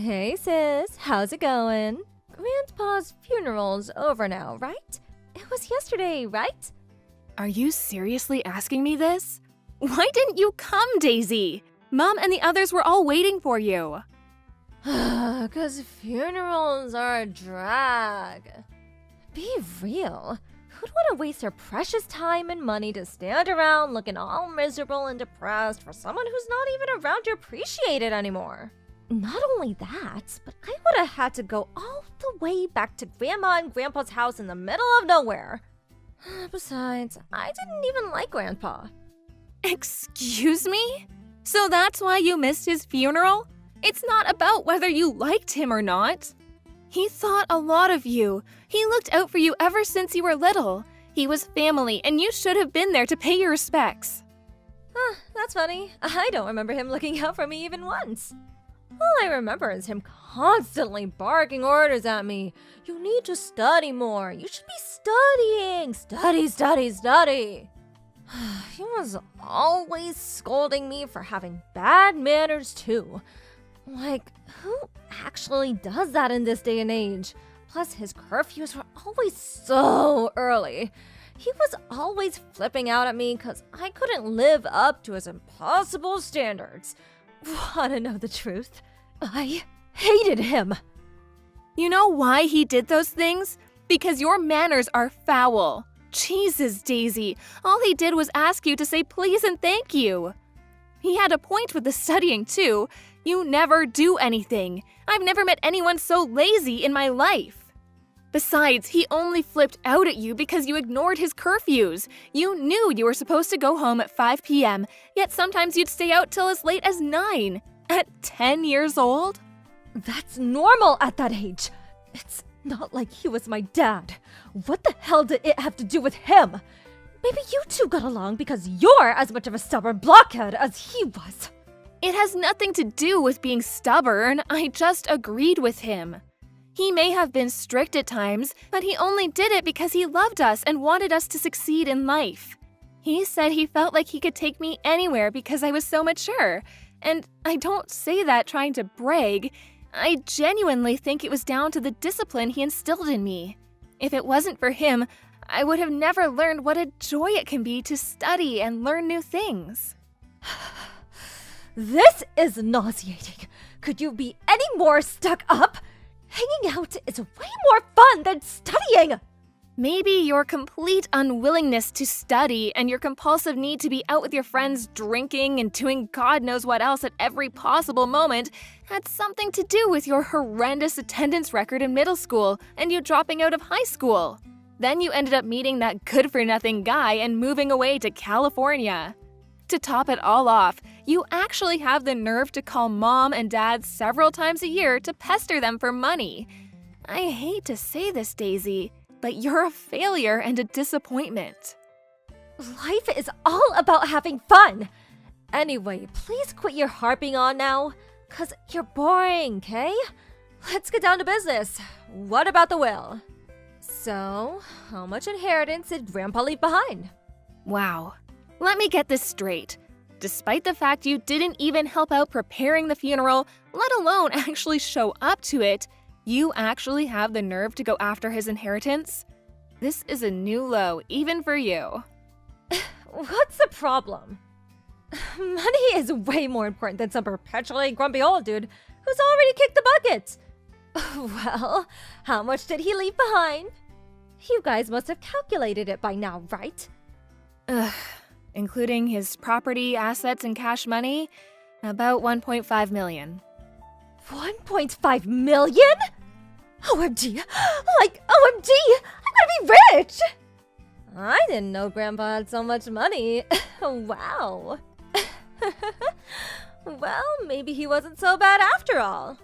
Hey sis, how's it going? Grandpa's funeral's over now, right? It was yesterday, right? Are you seriously asking me this? Why didn't you come, Daisy? Mom and the others were all waiting for you. 'Cause funerals are a drag. Be real. Who'd want to waste their precious time and money to stand around looking all miserable and depressed for someone who's not even around to appreciate it anymore? Not only that, but I would have had to go all the way back to Grandma and Grandpa's house in the middle of nowhere. Besides, I didn't even like Grandpa. Excuse me? So that's why you missed his funeral? It's not about whether you liked him or not. He thought a lot of you. He looked out for you ever since you were little. He was family, and you should have been there to pay your respects. That's funny. I don't remember him looking out for me even once. All I remember is him constantly barking orders at me. You need to study more. You should be studying. Study, study, study. He was always scolding me for having bad manners too. Like, who actually does that in this day and age? Plus, his curfews were always so early. He was always flipping out at me because I couldn't live up to his impossible standards. Wanna know the truth? I hated him. You know why he did those things? Because your manners are foul. Jesus, Daisy, all he did was ask you to say please and thank you. He had a point with the studying, too. You never do anything. I've never met anyone so lazy in my life. Besides, he only flipped out at you because you ignored his curfews. You knew you were supposed to go home at 5 p.m., yet sometimes you'd stay out till as late as 9. At 10 years old? That's normal at that age. It's not like he was my dad. What the hell did it have to do with him? Maybe you two got along because you're as much of a stubborn blockhead as he was. It has nothing to do with being stubborn. I just agreed with him. He may have been strict at times, but he only did it because he loved us and wanted us to succeed in life. He said he felt like he could take me anywhere because I was so mature. And I don't say that trying to brag. I genuinely think it was down to the discipline he instilled in me. If it wasn't for him, I would have never learned what a joy it can be to study and learn new things. This is nauseating. Could you be any more stuck up? Hanging out is way more fun than studying. Maybe your complete unwillingness to study and your compulsive need to be out with your friends drinking and doing God knows what else at every possible moment had something to do with your horrendous attendance record in middle school and you dropping out of high school. Then you ended up meeting that good-for-nothing guy and moving away to California. To top it all off, you actually have the nerve to call mom and dad several times a year to pester them for money. I hate to say this, Daisy, but you're a failure and a disappointment. Life is all about having fun. Anyway, please quit your harping on now, 'cause you're boring, okay? Let's get down to business. What about the will? So, how much inheritance did Grandpa leave behind? Wow. Let me get this straight. Despite the fact you didn't even help out preparing the funeral, let alone actually show up to it, you actually have the nerve to go after his inheritance? This is a new low, even for you. What's the problem? Money is way more important than some perpetually grumpy old dude who's already kicked the bucket. Well, how much did he leave behind? You guys must have calculated it by now, right? Including his property, assets, and cash money, about 1.5 million. 1.5 million? OMG! Like, OMG! I'm gonna be rich! I didn't know Grandpa had so much money. Wow. Well, maybe he wasn't so bad after all.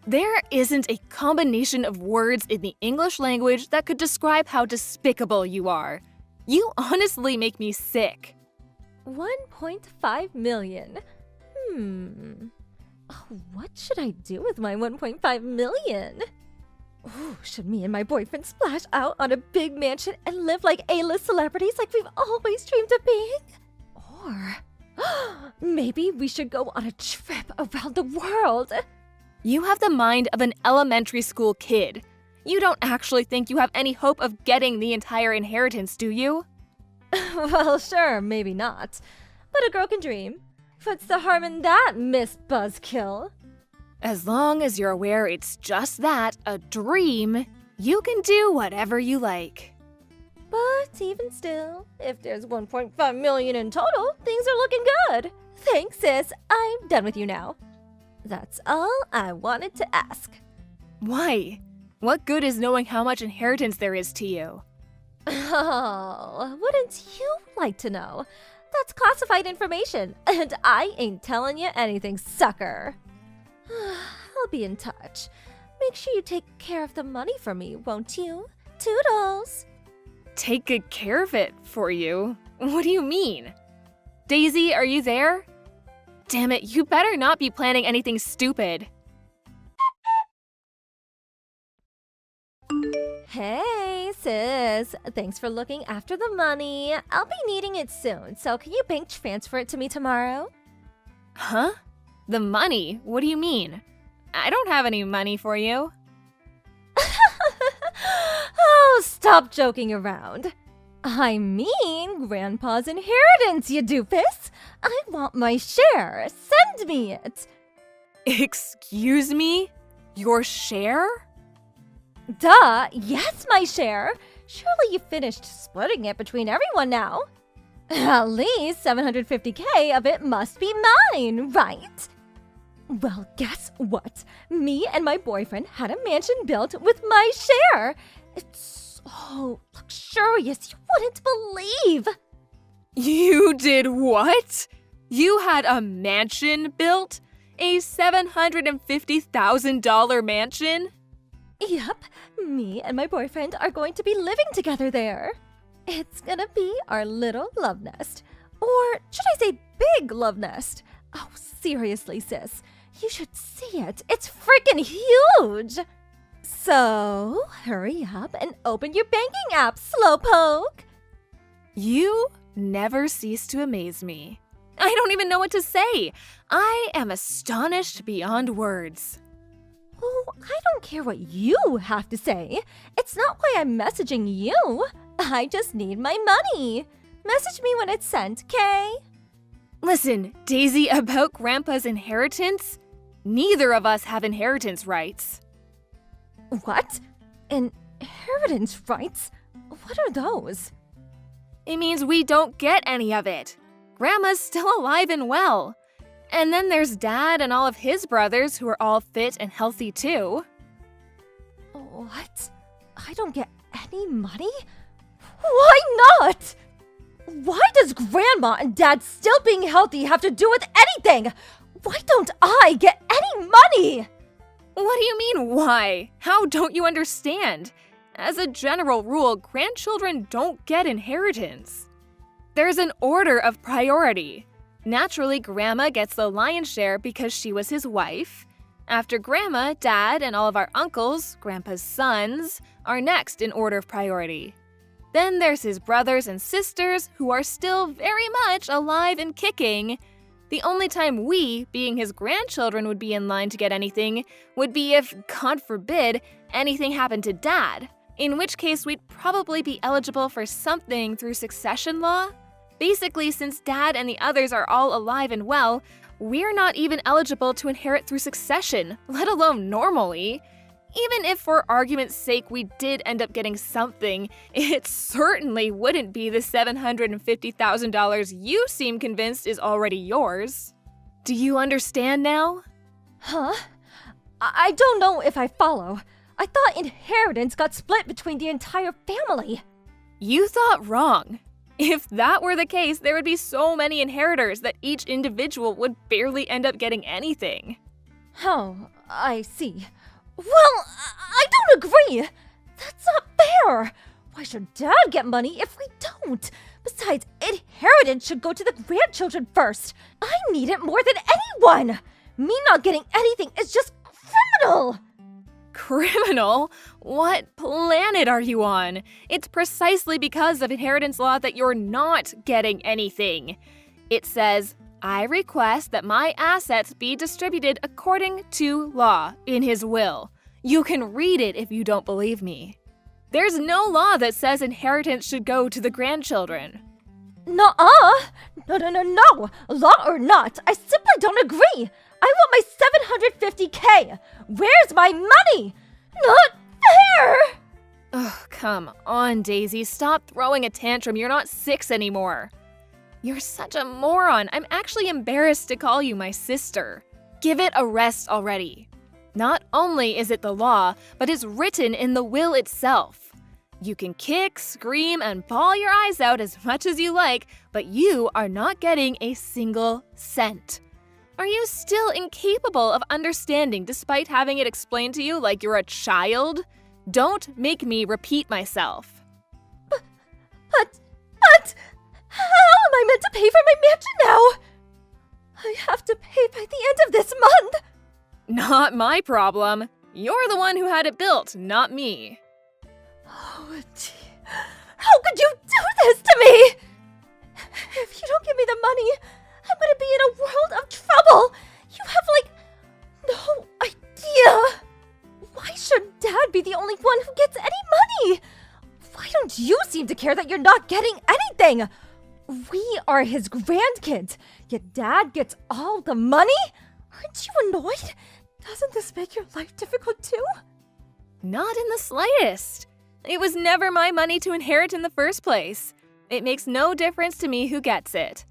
There isn't a combination of words in the English language that could describe how despicable you are. You honestly make me sick. 1.5 million? What should I do with my 1.5 million? Ooh, should me and my boyfriend splash out on a big mansion and live like A-list celebrities like we've always dreamed of being? Or maybe we should go on a trip around the world. You have the mind of an elementary school kid. You don't actually think you have any hope of getting the entire inheritance, do you? Well, sure, maybe not. But a girl can dream. What's the harm in that, Miss Buzzkill? As long as you're aware it's just that, a dream, you can do whatever you like. But even still, if there's 1.5 million in total, things are looking good. Thanks, sis. I'm done with you now. That's all I wanted to ask. Why? What good is knowing how much inheritance there is to you? Oh, wouldn't you like to know? That's classified information, and I ain't telling you anything, sucker. I'll be in touch. Make sure you take care of the money for me, won't you? Toodles! Take good care of it for you? What do you mean? Daisy, are you there? Damn it, you better not be planning anything stupid. Hey, sis. Thanks for looking after the money. I'll be needing it soon, so can you bank transfer it to me tomorrow? Huh? The money? What do you mean? I don't have any money for you. Oh, stop joking around. I mean Grandpa's inheritance, you doofus. I want my share. Send me it. Excuse me? Your share? Duh, yes, my share. Surely you finished splitting it between everyone now. At least 750K of it must be mine, right? Well, guess what? Me and my boyfriend had a mansion built with my share. It's so luxurious, you wouldn't believe. You did what? You had a mansion built? A $750,000 mansion? Yep, me and my boyfriend are going to be living together there. It's gonna be our little love nest. Or should I say big love nest? Oh, seriously, sis. You should see it. It's freaking huge! So, hurry up and open your banking app, Slowpoke! You never cease to amaze me. I don't even know what to say. I am astonished beyond words. Oh, I don't care what you have to say. It's not why I'm messaging you. I just need my money. Message me when it's sent, Kay? Listen, Daisy, about Grandpa's inheritance, neither of us have inheritance rights. What? Inheritance rights? What are those? It means we don't get any of it. Grandma's still alive and well. And then there's Dad and all of his brothers who are all fit and healthy too. What? I don't get any money? Why not? Why does Grandma and Dad still being healthy have to do with anything? Why don't I get any money? What do you mean, why? How don't you understand? As a general rule, grandchildren don't get inheritance. There's an order of priority. Naturally, Grandma gets the lion's share because she was his wife. After Grandma, Dad, and all of our uncles, Grandpa's sons, are next in order of priority. Then there's his brothers and sisters who are still very much alive and kicking. The only time we, being his grandchildren, would be in line to get anything would be if, God forbid, anything happened to Dad, in which case we'd probably be eligible for something through succession law. Basically, since Dad and the others are all alive and well, we're not even eligible to inherit through succession, let alone normally. Even if for argument's sake we did end up getting something, it certainly wouldn't be the $750,000 you seem convinced is already yours. Do you understand now? Huh? I don't know if I follow. I thought inheritance got split between the entire family. You thought wrong. If that were the case, there would be so many inheritors that each individual would barely end up getting anything. Oh, I see. Well, I don't agree. That's not fair. Why should Dad get money if we don't? Besides, inheritance should go to the grandchildren first. I need it more than anyone. Me not getting anything is just criminal. Criminal? What planet are you on? It's precisely because of inheritance law that you're not getting anything. It says, I request that my assets be distributed according to law in his will. You can read it if you don't believe me. There's no law that says inheritance should go to the grandchildren. Nuh-uh! No. Law or not, I simply don't agree. I want my $750K. Where's my money? Not fair! Oh, come on, Daisy. Stop throwing a tantrum. You're not 6 anymore. You're such a moron. I'm actually embarrassed to call you my sister. Give it a rest already. Not only is it the law, but it's written in the will itself. You can kick, scream, and bawl your eyes out as much as you like, but you are not getting a single cent. Are you still incapable of understanding despite having it explained to you like you're a child? Don't make me repeat myself. But, how am I meant to pay for my mansion now? I have to pay by the end of this month. Not my problem. You're the one who had it built, not me. Oh, how could you do this to me? If you don't give me the money, I'm gonna be in a world of trouble. You have, no idea. Why should Dad be the only one who gets any money? Why don't you seem to care that you're not getting anything? We are his grandkids, yet Dad gets all the money? Aren't you annoyed? Doesn't this make your life difficult too? Not in the slightest. It was never my money to inherit in the first place. It makes no difference to me who gets it.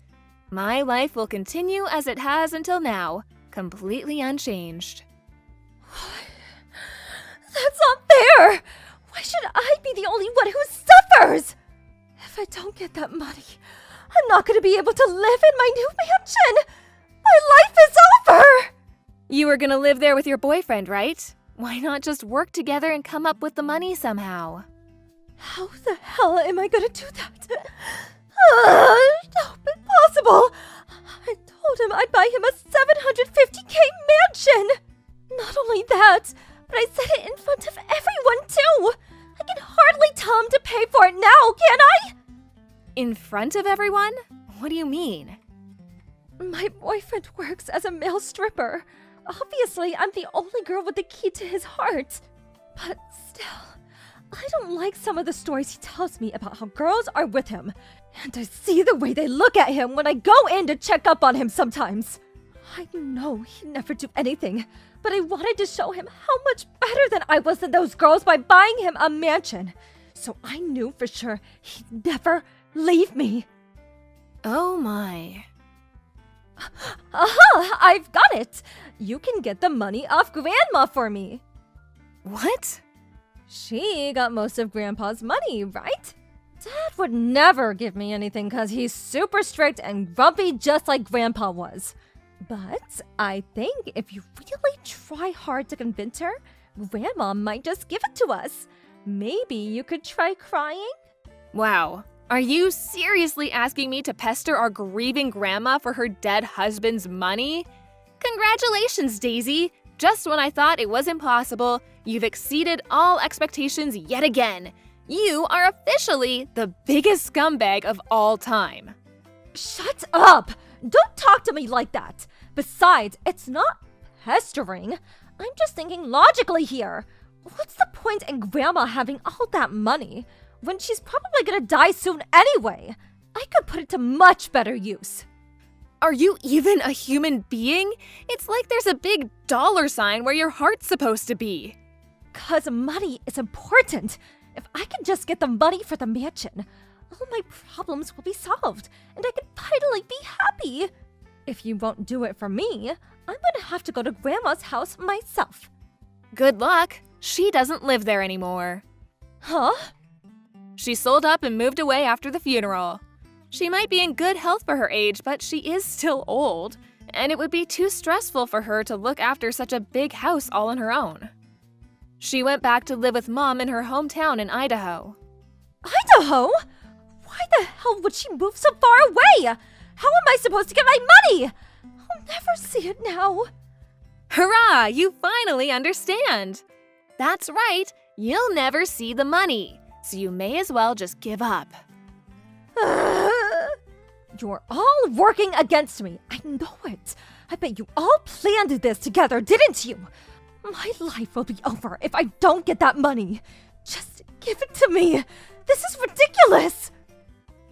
My life will continue as it has until now, completely unchanged. That's not fair! Why should I be the only one who suffers? If I don't get that money, I'm not going to be able to live in my new mansion! My life is over! You were gonna live there with your boyfriend, right? Why not just work together and come up with the money somehow? How the hell am I gonna do that? No, impossible! I told him I'd buy him a $750K mansion! Not only that, but I said it in front of everyone too! I can hardly tell him to pay for it now, can I? In front of everyone? What do you mean? My boyfriend works as a male stripper. Obviously, I'm the only girl with the key to his heart. But still, I don't like some of the stories he tells me about how girls are with him. And I see the way they look at him when I go in to check up on him sometimes. I know he'd never do anything, but I wanted to show him how much better than I was than those girls by buying him a mansion. So I knew for sure he'd never leave me. Oh my. Aha! I've got it! You can get the money off Grandma for me. What? She got most of Grandpa's money, right? Dad would never give me anything because he's super strict and grumpy just like Grandpa was. But I think if you really try hard to convince her, Grandma might just give it to us. Maybe you could try crying? Wow. Are you seriously asking me to pester our grieving grandma for her dead husband's money? Congratulations, Daisy! Just when I thought it was impossible, you've exceeded all expectations yet again. You are officially the biggest scumbag of all time. Shut up! Don't talk to me like that. Besides, it's not pestering. I'm just thinking logically here. What's the point in Grandma having all that money when she's probably gonna die soon anyway? I could put it to much better use. Are you even a human being? It's like there's a big dollar sign where your heart's supposed to be. 'Cause money is important. If I can just get the money for the mansion, all my problems will be solved, and I can finally be happy. If you won't do it for me, I'm gonna have to go to Grandma's house myself. Good luck. She doesn't live there anymore. Huh? She sold up and moved away after the funeral. She might be in good health for her age, but she is still old, and it would be too stressful for her to look after such a big house all on her own. She went back to live with Mom in her hometown in Idaho. Idaho? Why the hell would she move so far away? How am I supposed to get my money? I'll never see it now. Hurrah! You finally understand! That's right, you'll never see the money, so you may as well just give up. You're all working against me. I know it. I bet you all planned this together, didn't you? My life will be over if I don't get that money. Just give it to me. This is ridiculous.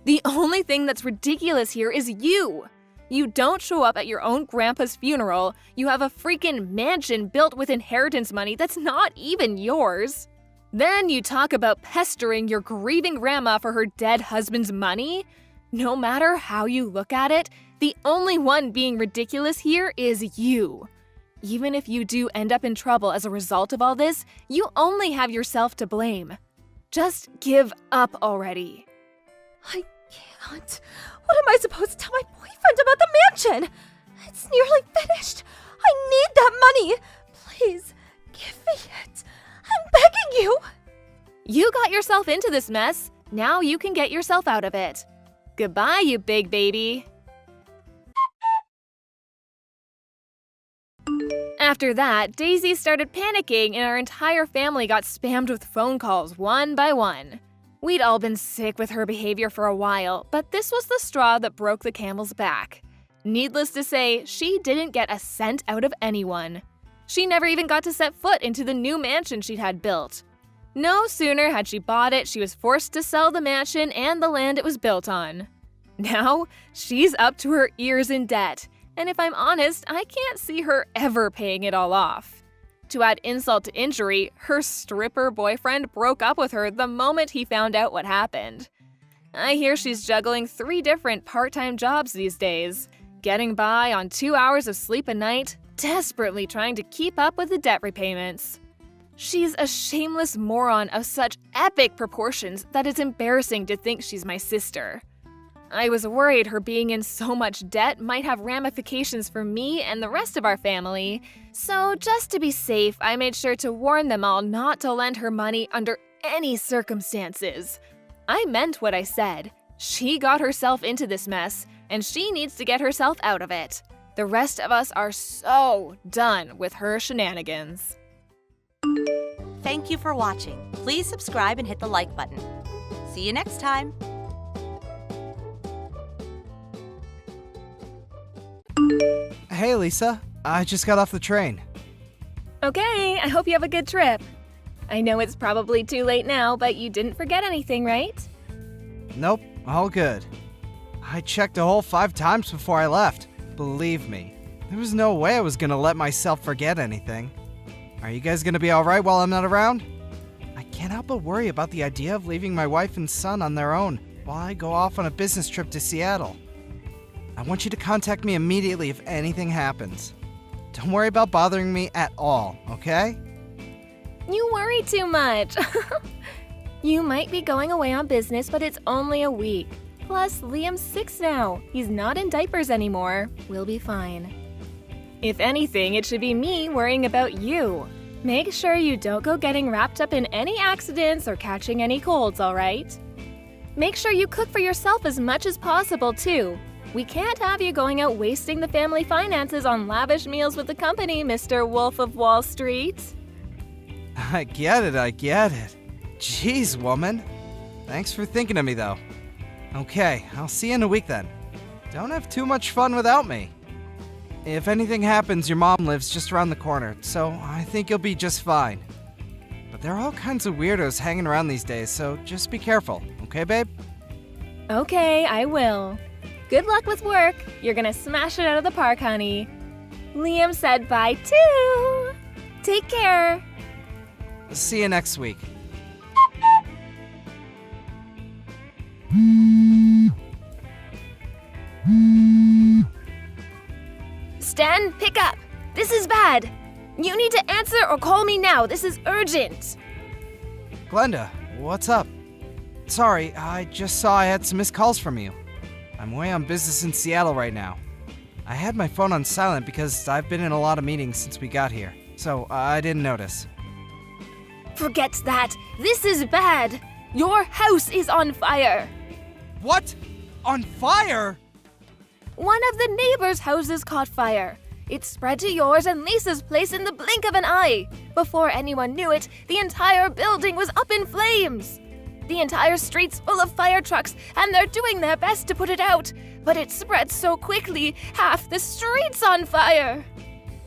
The only thing that's ridiculous here is you. You don't show up at your own grandpa's funeral. You have a freaking mansion built with inheritance money that's not even yours. Then you talk about pestering your grieving grandma for her dead husband's money? No matter how you look at it, the only one being ridiculous here is you. Even if you do end up in trouble as a result of all this, you only have yourself to blame. Just give up already. I can't. What am I supposed to tell my boyfriend about the mansion? It's nearly finished. I need that money. Please, give me it. I'm begging you. You got yourself into this mess. Now you can get yourself out of it. Goodbye, you big baby. After that, Daisy started panicking and our entire family got spammed with phone calls one by one. We'd all been sick with her behavior for a while, but this was the straw that broke the camel's back. Needless to say, she didn't get a cent out of anyone. She never even got to set foot into the new mansion she'd had built. No sooner had she bought it, she was forced to sell the mansion and the land it was built on. Now, she's up to her ears in debt, and if I'm honest, I can't see her ever paying it all off. To add insult to injury, her stripper boyfriend broke up with her the moment he found out what happened. I hear she's juggling 3 different part-time jobs these days, getting by on 2 hours of sleep a night, desperately trying to keep up with the debt repayments. She's a shameless moron of such epic proportions that it's embarrassing to think she's my sister. I was worried her being in so much debt might have ramifications for me and the rest of our family, so just to be safe, I made sure to warn them all not to lend her money under any circumstances. I meant what I said. She got herself into this mess, and she needs to get herself out of it. The rest of us are so done with her shenanigans. Thank you for watching. Please subscribe and hit the like button. See you next time. Hey, Lisa. I just got off the train. Okay, I hope you have a good trip. I know it's probably too late now, but you didn't forget anything, right? Nope, all good. I checked a whole 5 times before I left. Believe me, there was no way I was gonna let myself forget anything. Are you guys gonna be alright while I'm not around? I can't help but worry about the idea of leaving my wife and son on their own while I go off on a business trip to Seattle. I want you to contact me immediately if anything happens. Don't worry about bothering me at all, okay? You worry too much. You might be going away on business, but it's only a week. Plus, Liam's 6 now. He's not in diapers anymore. We'll be fine. If anything, it should be me worrying about you. Make sure you don't go getting wrapped up in any accidents or catching any colds, all right? Make sure you cook for yourself as much as possible, too. We can't have you going out wasting the family finances on lavish meals with the company, Mr. Wolf of Wall Street. I get it. Jeez, woman. Thanks for thinking of me, though. Okay, I'll see you in a week then. Don't have too much fun without me. If anything happens, your mom lives just around the corner, so I think you'll be just fine. But there are all kinds of weirdos hanging around these days, so just be careful, okay, babe? Okay, I will. Good luck with work. You're gonna smash it out of the park, honey. Liam said bye too. Take care. See you next week. Stan, pick up. This is bad. You need to answer or call me now. This is urgent. Glenda, what's up? Sorry, I just saw I had some missed calls from you. I'm away on business in Seattle right now. I had my phone on silent because I've been in a lot of meetings since we got here, so I didn't notice. Forget that. This is bad. Your house is on fire. What? On fire? One of the neighbors' houses caught fire. It spread to yours and Lisa's place in the blink of an eye. Before anyone knew it, the entire building was up in flames. The entire street's full of fire trucks, and they're doing their best to put it out. but it spread so quickly, half the street's on fire.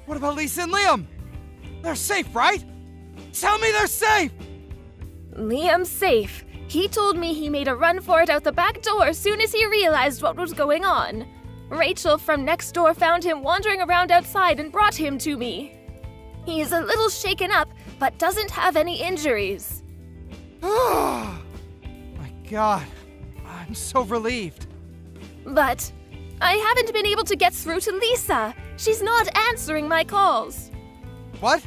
What about Lisa and Liam? They're safe, right? Tell me they're safe! Liam's safe. He told me he made a run for it out the back door as soon as he realized what was going on. Rachel from next door found him wandering around outside and brought him to me. He's a little shaken up, but doesn't have any injuries. My God, I'm so relieved. But I haven't been able to get through to Lisa. She's not answering my calls. What?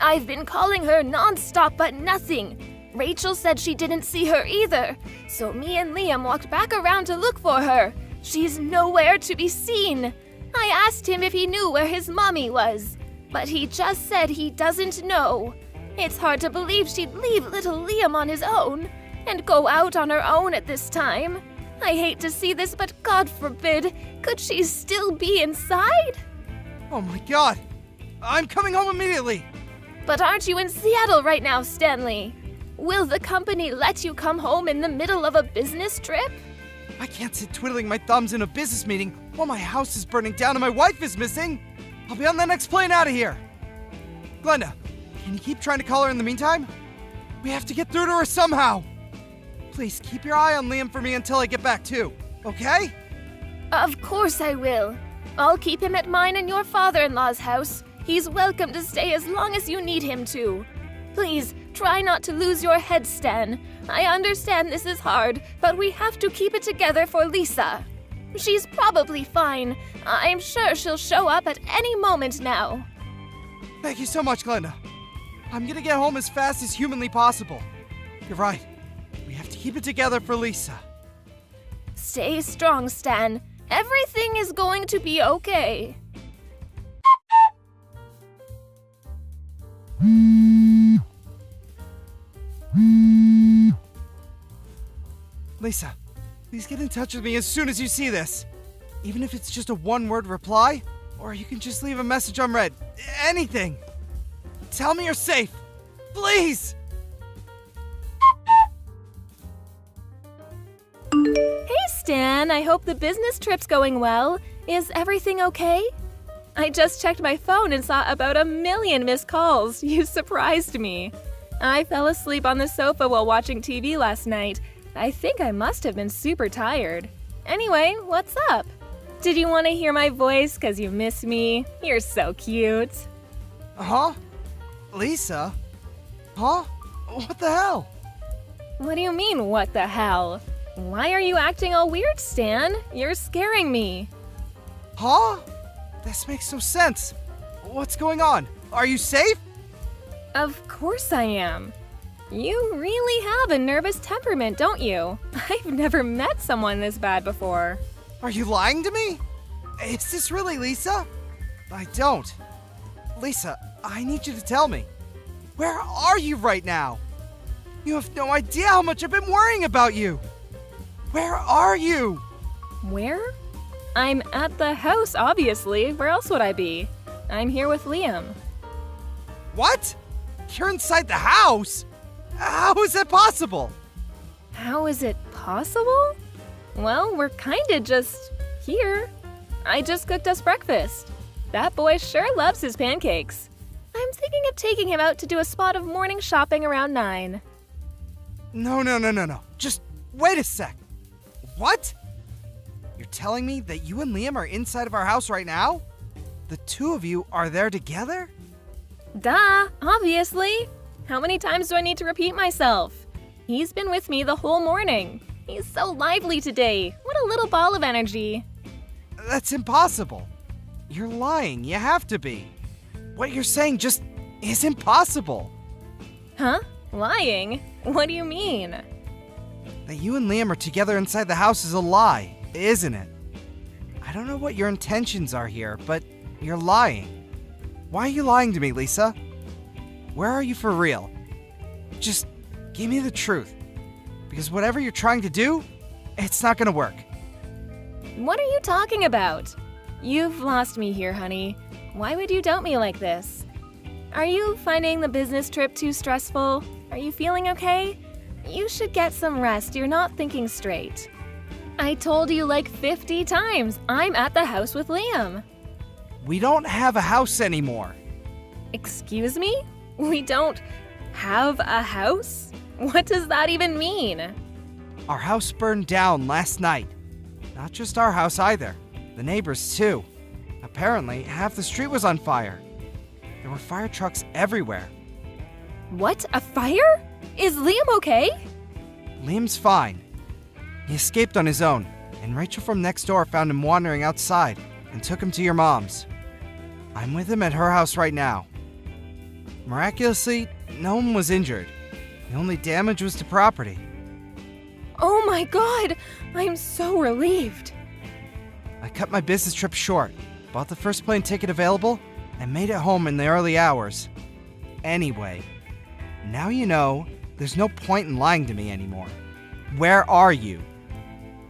I've been calling her non-stop, but nothing. Rachel said she didn't see her either, so me and Liam walked back around to look for her. She's nowhere to be seen. I asked him if he knew where his mommy was, but he just said he doesn't know. It's hard to believe she'd leave little Liam on his own and go out on her own at this time. I hate to see this, but God forbid, could she still be inside? Oh my God! I'm coming home immediately! But aren't you in Seattle right now, Stanley? Will the company let you come home in the middle of a business trip? I can't sit twiddling my thumbs in a business meeting while my house is burning down and my wife is missing! I'll be on the next plane out of here! Glenda, can you keep trying to call her in the meantime? We have to get through to her somehow! Please keep your eye on Liam for me until I get back too, okay? Of course I will. I'll keep him at mine and your father-in-law's house. He's welcome to stay as long as you need him to. Please, try not to lose your head, Stan. I understand this is hard, but we have to keep it together for Lisa. She's probably fine. I'm sure she'll show up at any moment now. Thank you so much, Glenda. I'm gonna get home as fast as humanly possible. You're right. We have to keep it together for Lisa. Stay strong, Stan. Everything is going to be okay. Lisa, please get in touch with me as soon as you see this. Even if it's just a one-word reply, or you can just leave a message unread. Anything. Tell me you're safe. Please! Hey, Stan, I hope the business trip's going well. Is everything okay? I just checked my phone and saw about 1 million missed calls. You surprised me. I fell asleep on the sofa while watching TV last night. I think I must have been super tired. Anyway, what's up? Did you want to hear my voice because you miss me? You're so cute. Huh? Lisa? Huh? What the hell? What do you mean, what the hell? Why are you acting all weird, Stan? You're scaring me. Huh? This makes no sense. What's going on? Are you safe? Of course I am. You really have a nervous temperament, don't you? I've never met someone this bad before. Are you lying to me? Is this really Lisa? I don't. Lisa, I need you to tell me. Where are you right now? You have no idea how much I've been worrying about you. Where are you? Where? I'm at the house, obviously. Where else would I be? I'm here with Liam. What? You're inside the house? How is that possible? How is it possible? Well, we're kinda just here. I just cooked us breakfast. That boy sure loves his pancakes. I'm thinking of taking him out to do a spot of morning shopping around 9. No. Just wait a sec. What? You're telling me that you and Liam are inside of our house right now? The two of you are there together? Duh, obviously. How many times do I need to repeat myself? He's been with me the whole morning. He's so lively today. What a little ball of energy. That's impossible. You're lying. You have to be. What you're saying just isn't possible. Huh? Lying? What do you mean? That you and Liam are together inside the house is a lie, isn't it? I don't know what your intentions are here, but you're lying. Why are you lying to me, Lisa? Where are you for real? Just give me the truth. Because whatever you're trying to do, it's not gonna work. What are you talking about? You've lost me here, honey. Why would you doubt me like this? Are you finding the business trip too stressful? Are you feeling okay? You should get some rest. You're not thinking straight. I told you like 50 times. I'm at the house with Liam. We don't have a house anymore. Excuse me? We don't have a house? What does that even mean? Our house burned down last night. Not just our house either. The neighbors too. Apparently, half the street was on fire. There were fire trucks everywhere. What? A fire? Is Liam okay? Liam's fine. He escaped on his own, and Rachel from next door found him wandering outside and took him to your mom's. I'm with him at her house right now. Miraculously, no one was injured. The only damage was to property. Oh my god! I'm so relieved. I cut my business trip short, bought the first plane ticket available, and made it home in the early hours. Anyway, now you know there's no point in lying to me anymore. Where are you?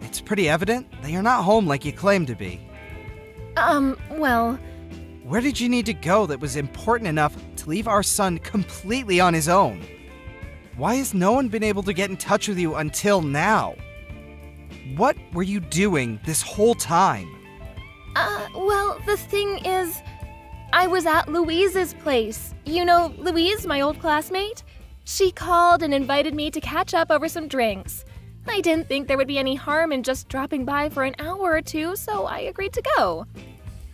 It's pretty evident that you're not home like you claim to be. Well, Where did you need to go that was important enough to leave our son completely on his own? Why has no one been able to get in touch with you until now? What were you doing this whole time? well, the thing is, I was at Louise's place. You know, Louise, my old classmate? She called and invited me to catch up over some drinks. I didn't think there would be any harm in just dropping by for an hour or two, so I agreed to go.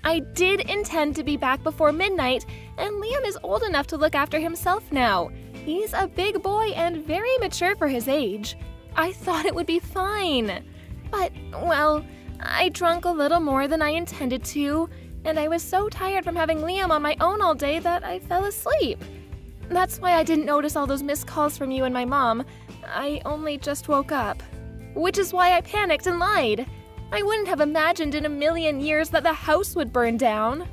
I did intend to be back before midnight, and Liam is old enough to look after himself now. He's a big boy and very mature for his age. I thought it would be fine. But, well, I drank a little more than I intended to, and I was so tired from having Liam on my own all day that I fell asleep. That's why I didn't notice all those missed calls from you and my mom. I only just woke up. Which is why I panicked and lied. I wouldn't have imagined in a million years that the house would burn down.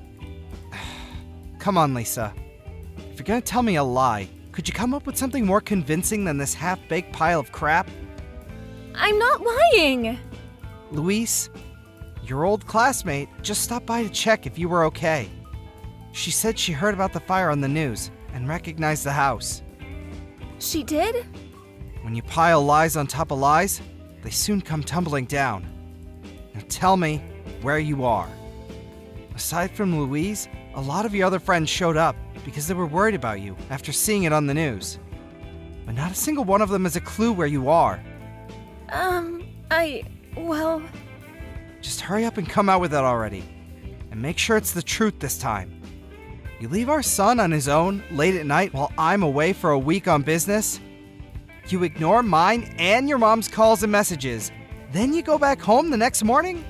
Come on, Lisa. If you're gonna tell me a lie, could you come up with something more convincing than this half-baked pile of crap? I'm not lying! Luis, your old classmate just stopped by to check if you were okay. She said she heard about the fire on the news and recognized the house. She did? When you pile lies on top of lies, they soon come tumbling down. Now tell me where you are. Aside from Louise, a lot of your other friends showed up because they were worried about you after seeing it on the news. But not a single one of them has a clue where you are. Well... Just hurry up and come out with it already. And make sure it's the truth this time. You leave our son on his own late at night while I'm away for a week on business. You ignore mine and your mom's calls and messages. Then you go back home the next morning?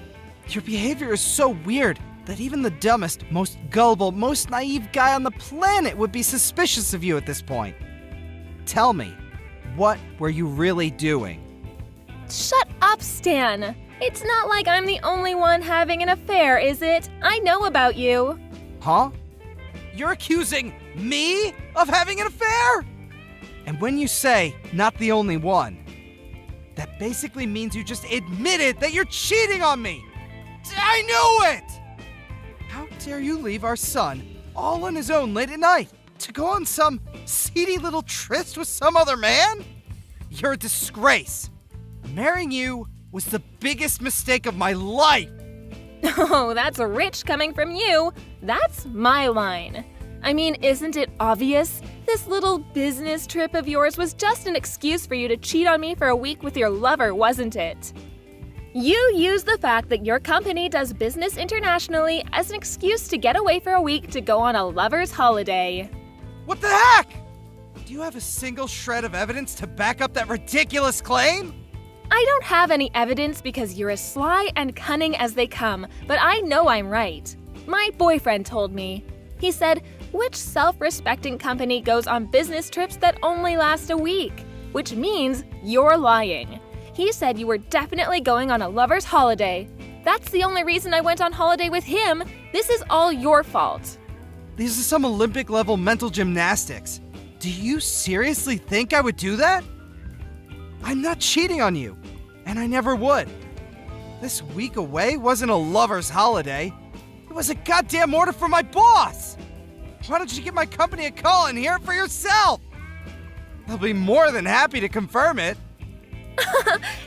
Your behavior is so weird that even the dumbest, most gullible, most naive guy on the planet would be suspicious of you at this point. Tell me, what were you really doing? Shut up, Stan! It's not like I'm the only one having an affair, is it? I know about you. Huh? You're accusing me of having an affair? And when you say, not the only one, that basically means you just admitted that you're cheating on me! I knew it! How dare you leave our son all on his own late at night to go on some seedy little tryst with some other man? You're a disgrace. Marrying you was the biggest mistake of my life. Oh, that's rich coming from you. That's my line. I mean, isn't it obvious? This little business trip of yours was just an excuse for you to cheat on me for a week with your lover, wasn't it? You used the fact that your company does business internationally as an excuse to get away for a week to go on a lover's holiday. What the heck? Do you have a single shred of evidence to back up that ridiculous claim? I don't have any evidence because you're as sly and cunning as they come, but I know I'm right. My boyfriend told me. He said, which self-respecting company goes on business trips that only last a week? Which means you're lying. He said you were definitely going on a lover's holiday. That's the only reason I went on holiday with him. This is all your fault. These are some Olympic-level mental gymnastics. Do you seriously think I would do that? I'm not cheating on you, and I never would. This week away wasn't a lover's holiday. It was a goddamn order from my boss. Why don't you give my company a call and hear it for yourself? They'll be more than happy to confirm it.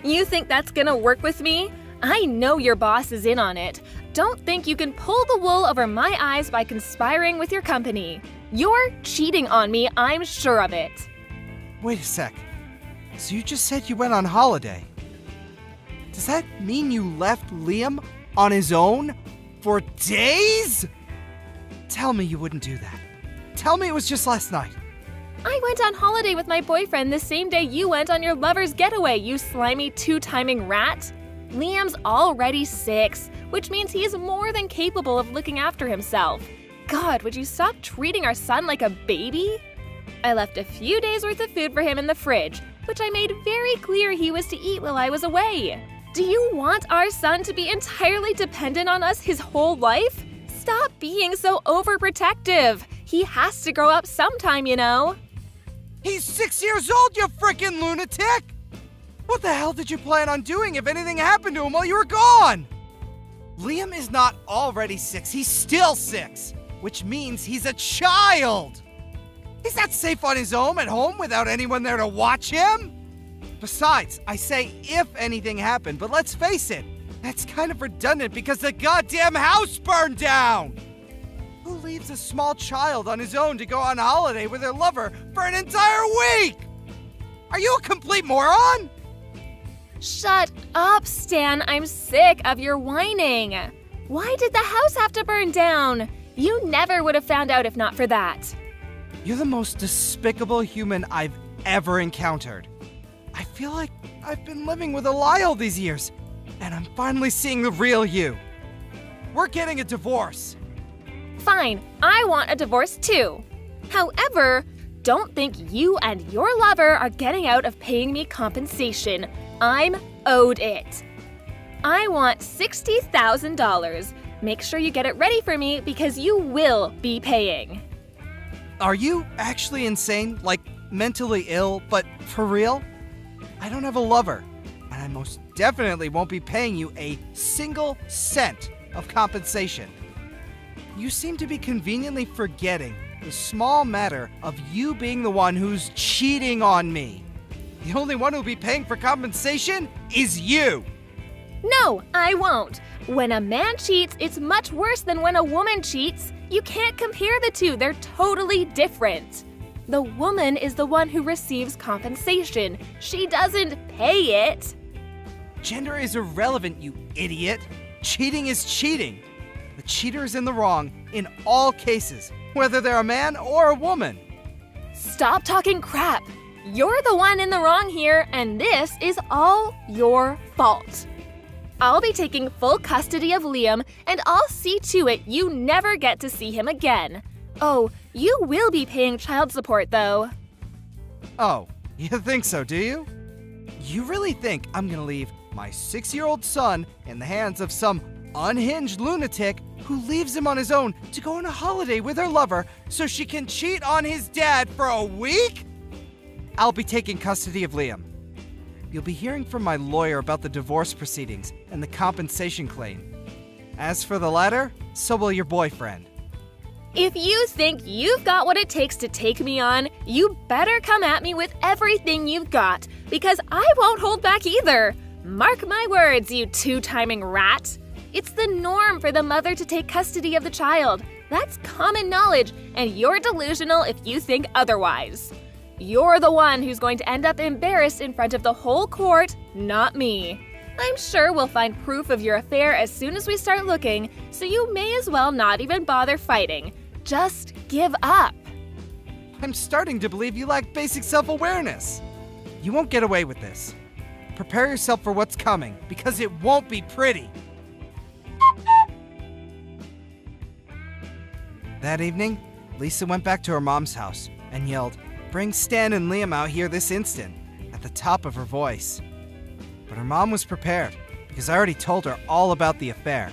You think that's gonna work with me? I know your boss is in on it. Don't think you can pull the wool over my eyes by conspiring with your company. You're cheating on me, I'm sure of it. Wait a sec. So you just said you went on holiday? Does that mean you left Liam on his own for days? Tell me you wouldn't do that. Tell me it was just last night. I went on holiday with my boyfriend the same day you went on your lover's getaway, you slimy two-timing rat. Liam's already 6, which means he is more than capable of looking after himself. God, would you stop treating our son like a baby? I left a few days' worth of food for him in the fridge, which I made very clear he was to eat while I was away. Do you want our son to be entirely dependent on us his whole life? Stop being so overprotective. He has to grow up sometime, you know. He's 6 years old, you freaking lunatic! What the hell did you plan on doing if anything happened to him while you were gone? Liam is not already 6, he's still 6, which means he's a child! He's not safe on his own at home without anyone there to watch him! Besides, I say if anything happened, but let's face it, that's kind of redundant because the goddamn house burned down! Who leaves a small child on his own to go on holiday with her lover for an entire week? Are you a complete moron? Shut up, Stan. I'm sick of your whining. Why did the house have to burn down? You never would have found out if not for that. You're the most despicable human I've ever encountered. I feel like I've been living with a lie all these years, and I'm finally seeing the real you. We're getting a divorce. Fine, I want a divorce too. However, don't think you and your lover are getting out of paying me compensation. I'm owed it. I want $60,000. Make sure you get it ready for me because you will be paying. Are you actually insane? Like, mentally ill, but for real? I don't have a lover, and I most definitely won't be paying you a single cent of compensation. You seem to be conveniently forgetting the small matter of you being the one who's cheating on me. The only one who'll be paying for compensation is you. No, I won't. When a man cheats, it's much worse than when a woman cheats. You can't compare the two, they're totally different. The woman is the one who receives compensation. She doesn't pay it. Gender is irrelevant, you idiot. Cheating is cheating. The cheater is in the wrong in all cases, whether they're a man or a woman. Stop talking crap. You're the one in the wrong here, and this is all your fault. I'll be taking full custody of Liam, and I'll see to it you never get to see him again. Oh, you will be paying child support, though. Oh, you think so, do you? You really think I'm gonna leave my 6-year-old son in the hands of some unhinged lunatic who leaves him on his own to go on a holiday with her lover so she can cheat on his dad for a week? I'll be taking custody of Liam. You'll be hearing from my lawyer about the divorce proceedings and the compensation claim. As for the latter, so will your boyfriend. If you think you've got what it takes to take me on, you better come at me with everything you've got, because I won't hold back either. Mark my words, you two-timing rat. It's the norm for the mother to take custody of the child. That's common knowledge, and you're delusional if you think otherwise. You're the one who's going to end up embarrassed in front of the whole court, not me. I'm sure we'll find proof of your affair as soon as we start looking, so you may as well not even bother fighting. Just give up. I'm starting to believe you lack basic self-awareness. You won't get away with this. Prepare yourself for what's coming, because it won't be pretty. That evening, Lisa went back to her mom's house and yelled, "Bring Stan and Liam out here this instant," at the top of her voice. But her mom was prepared, because I already told her all about the affair.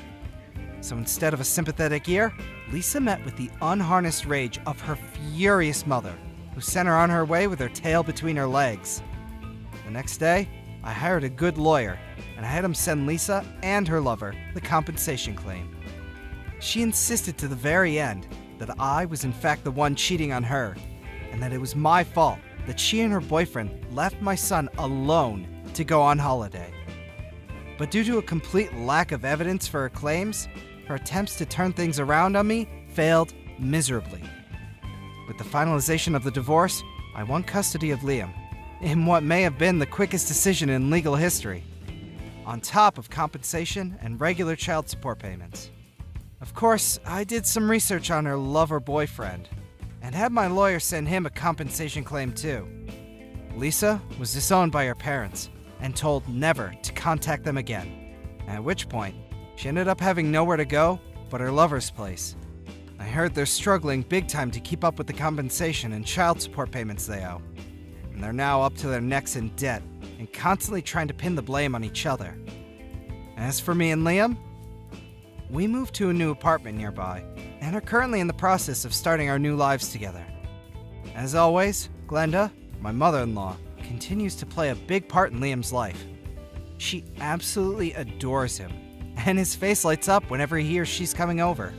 So instead of a sympathetic ear, Lisa met with the unharnessed rage of her furious mother, who sent her on her way with her tail between her legs. The next day, I hired a good lawyer, and I had him send Lisa and her lover the compensation claim. She insisted to the very end that I was in fact the one cheating on her, and that it was my fault that she and her boyfriend left my son alone to go on holiday. But due to a complete lack of evidence for her claims, her attempts to turn things around on me failed miserably. With the finalization of the divorce, I won custody of Liam, in what may have been the quickest decision in legal history, on top of compensation and regular child support payments. Of course, I did some research on her lover boyfriend, and had my lawyer send him a compensation claim too. Lisa was disowned by her parents, and told never to contact them again, at which point, she ended up having nowhere to go but her lover's place. I heard they're struggling big time to keep up with the compensation and child support payments they owe, and they're now up to their necks in debt and constantly trying to pin the blame on each other. As for me and Liam, we moved to a new apartment nearby and are currently in the process of starting our new lives together. As always, Glenda, my mother-in-law, continues to play a big part in Liam's life. She absolutely adores him, and his face lights up whenever he hears she's coming over,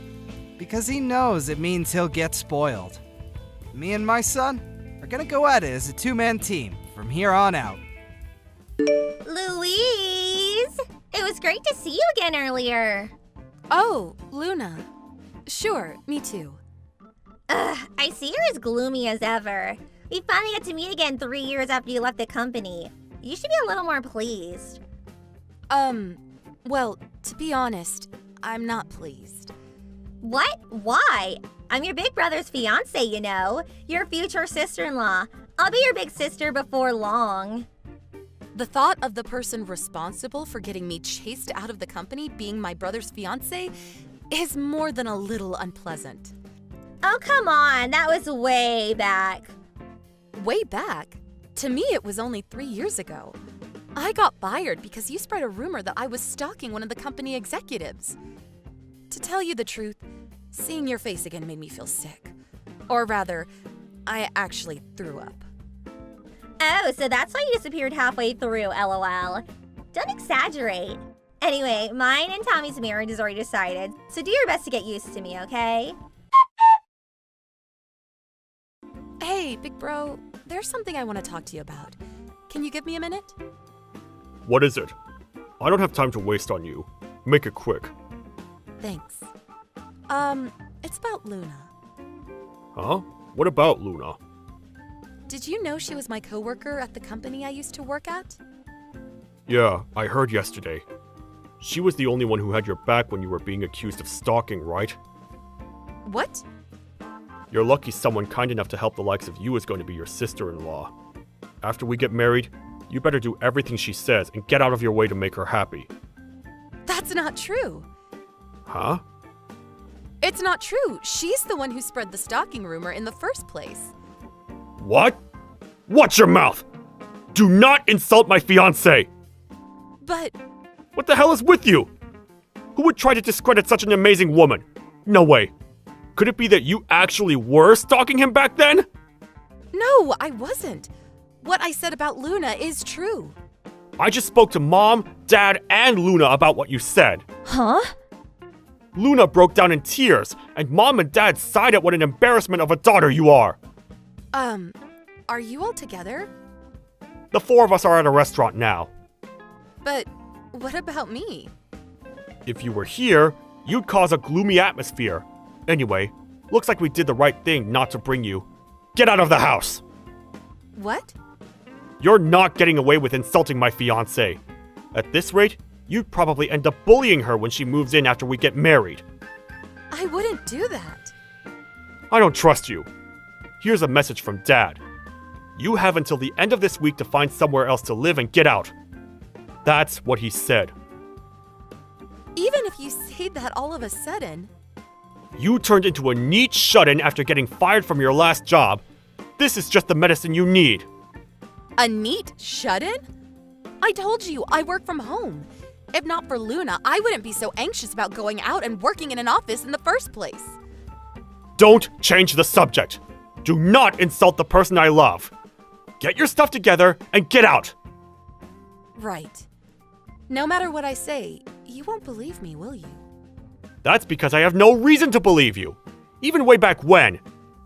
because he knows it means he'll get spoiled. Me and my son are gonna go at it as a two-man team from here on out. Louise! It was great to see you again earlier. Oh, Luna. Sure, me too. Ugh, I see you're as gloomy as ever. We finally got to meet again 3 years after you left the company. You should be a little more pleased. Well, to be honest, I'm not pleased. What? Why? I'm your big brother's fiance, you know. Your future sister-in-law. I'll be your big sister before long. The thought of the person responsible for getting me chased out of the company being my brother's fiance is more than a little unpleasant. Oh, come on. That was way back. Way back? To me, it was only 3 years ago. I got fired because you spread a rumor that I was stalking one of the company executives. To tell you the truth, seeing your face again made me feel sick. Or rather, I actually threw up. Oh, so that's why you disappeared halfway through, LOL. Don't exaggerate. Anyway, mine and Tommy's marriage is already decided, so do your best to get used to me, okay? Hey, big bro, there's something I want to talk to you about. Can you give me a minute? What is it? I don't have time to waste on you. Make it quick. Thanks. It's about Luna. Huh? What about Luna? Did you know she was my coworker at the company I used to work at? Yeah, I heard yesterday. She was the only one who had your back when you were being accused of stalking, right? What? You're lucky someone kind enough to help the likes of you is going to be your sister-in-law. After we get married, you better do everything she says and get out of your way to make her happy. That's not true. Huh? It's not true. She's the one who spread the stalking rumor in the first place. What? Watch your mouth! Do not insult my fiancé! But What the hell is with you? Who would try to discredit such an amazing woman? No way. Could it be that you actually were stalking him back then? no, I wasn't. What I said about Luna is true. I just spoke to Mom, Dad, and Luna about what you said. Huh? Luna broke down in tears, and Mom and Dad sighed at what an embarrassment of a daughter you are. Are you all together? The four of us are at a restaurant now. But what about me? If you were here, you'd cause a gloomy atmosphere. Anyway, looks like we did the right thing not to bring you. Get out of the house! What? You're not getting away with insulting my fiancé. At this rate, you'd probably end up bullying her when she moves in after we get married. I wouldn't do that. I don't trust you. Here's a message from Dad. You have until the end of this week to find somewhere else to live and get out. That's what he said. Even if you say that all of a sudden. You turned into a neat shut-in after getting fired from your last job. This is just the medicine you need. A neat shut-in? I told you, I work from home. If not for Luna, I wouldn't be so anxious about going out and working in an office in the first place. Don't change the subject. Do not insult the person I love. Get your stuff together and get out. Right. No matter what I say, you won't believe me, will you? That's because I have no reason to believe you. Even way back when.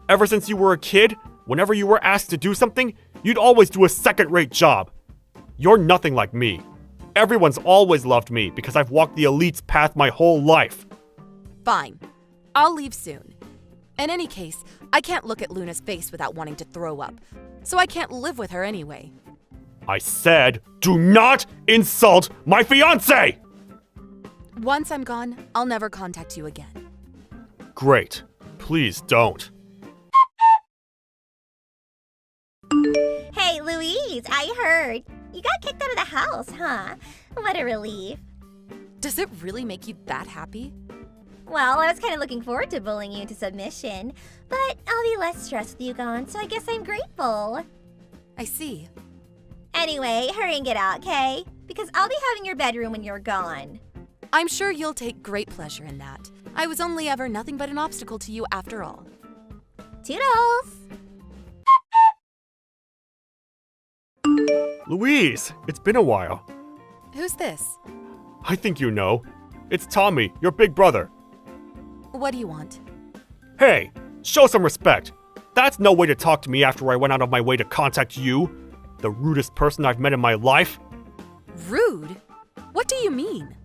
Ever since you were a kid, whenever you were asked to do something, you'd always do a second-rate job. You're nothing like me. Everyone's always loved me because I've walked the elite's path my whole life. Fine. I'll leave soon. In any case, I can't look at Luna's face without wanting to throw up, so I can't live with her anyway. I said, do not insult my fiancé! Once I'm gone, I'll never contact you again. Great. Please don't. Hey, Louise, I heard. You got kicked out of the house, huh? What a relief. Does it really make you that happy? Well, I was kind of looking forward to bullying you into submission, but I'll be less stressed with you gone, so I guess I'm grateful. I see. Anyway, hurry and get out, okay? Because I'll be having your bedroom when you're gone. I'm sure you'll take great pleasure in that. I was only ever nothing but an obstacle to you after all. Toodles! Louise, it's been a while. Who's this? I think you know. It's Tommy, your big brother. What do you want? Hey, show some respect. That's no way to talk to me after I went out of my way to contact you, the rudest person I've met in my life. Rude? What do you mean?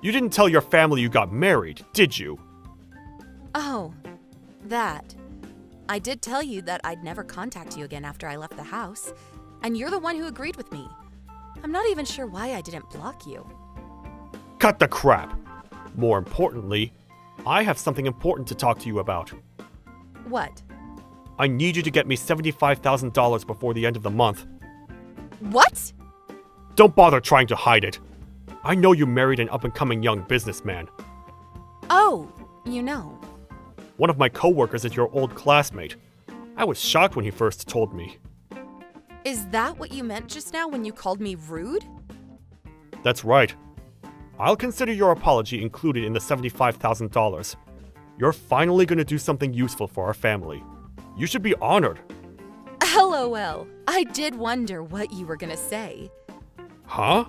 You didn't tell your family you got married, did you? Oh, that. I did tell you that I'd never contact you again after I left the house, and you're the one who agreed with me. I'm not even sure why I didn't block you. Cut the crap. More importantly, I have something important to talk to you about. What? I need you to get me $75,000 before the end of the month. What? Don't bother trying to hide it. I know you married an up-and-coming young businessman. Oh, you know. One of my coworkers is your old classmate. I was shocked when he first told me. Is that what you meant just now when you called me rude? That's right. I'll consider your apology included in the $75,000. You're finally going to do something useful for our family. You should be honored. LOL. I did wonder what you were gonna say. Huh?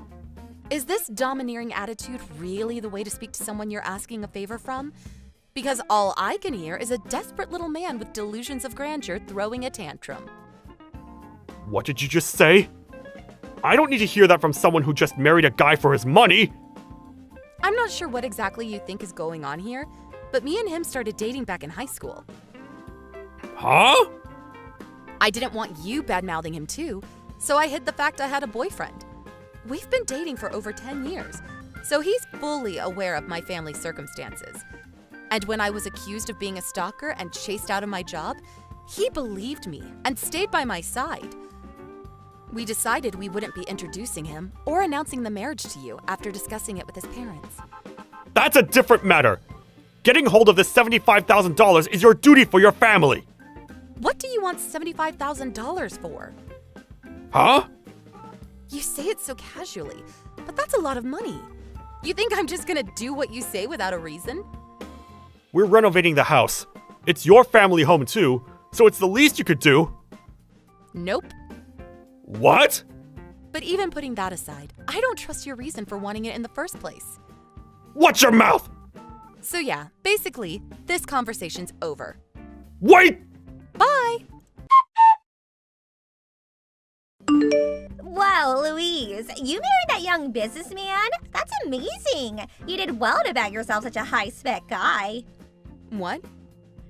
Is this domineering attitude really the way to speak to someone you're asking a favor from? Because all I can hear is a desperate little man with delusions of grandeur throwing a tantrum. What did you just say? I don't need to hear that from someone who just married a guy for his money. I'm not sure what exactly you think is going on here, but me and him started dating back in high school. Huh? I didn't want you bad-mouthing him too, so I hid the fact I had a boyfriend. We've been dating for over 10 years, so he's fully aware of my family's circumstances. And when I was accused of being a stalker and chased out of my job, he believed me and stayed by my side. We decided we wouldn't be introducing him or announcing the marriage to you after discussing it with his parents. That's a different matter. Getting hold of this $75,000 is your duty for your family. What do you want $75,000 for? Huh? You say it so casually, but that's a lot of money. You think I'm just gonna do what you say without a reason? We're renovating the house. It's your family home too, so it's the least you could do. Nope. What? But even putting that aside, I don't trust your reason for wanting it in the first place. Watch your mouth! So yeah, basically, this conversation's over. Wait! Bye! Wow, Louise, you married that young businessman? That's amazing. You did well to bag yourself such a high-spec guy. What?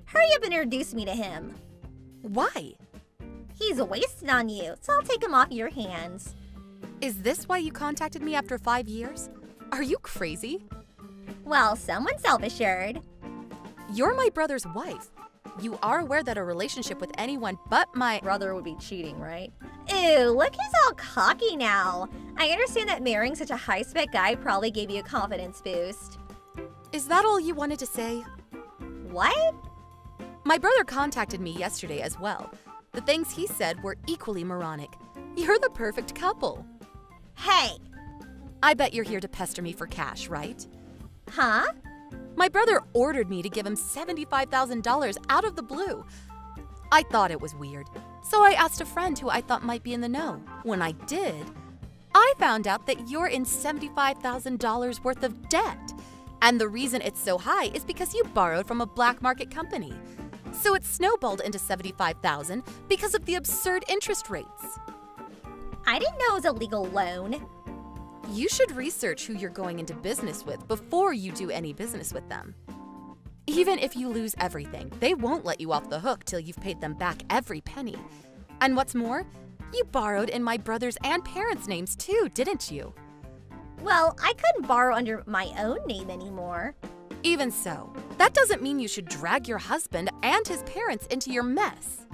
Hurry up and introduce me to him. Why? He's wasted on you, so I'll take him off your hands. Is this why you contacted me after 5 years? Are you crazy? Well, someone's self-assured. You're my brother's wife. You are aware that a relationship with anyone but my Brother would be cheating, right? Ew, look who's all cocky now. I understand that marrying such a high-spec guy probably gave you a confidence boost. Is that all you wanted to say? What? My brother contacted me yesterday as well. The things he said were equally moronic. You're the perfect couple. Hey! I bet you're here to pester me for cash, right? Huh? My brother ordered me to give him $75,000 out of the blue. I thought it was weird, so I asked a friend who I thought might be in the know. When I did, I found out that you're in $75,000 worth of debt. And the reason it's so high is because you borrowed from a black market company. So it snowballed into $75,000 because of the absurd interest rates. I didn't know it was a legal loan. You should research who you're going into business with before you do any business with them. Even if you lose everything, they won't let you off the hook till you've paid them back every penny. And what's more, you borrowed in my brother's and parents' names too, didn't you? Well, I couldn't borrow under my own name anymore. Even so, that doesn't mean you should drag your husband and his parents into your mess.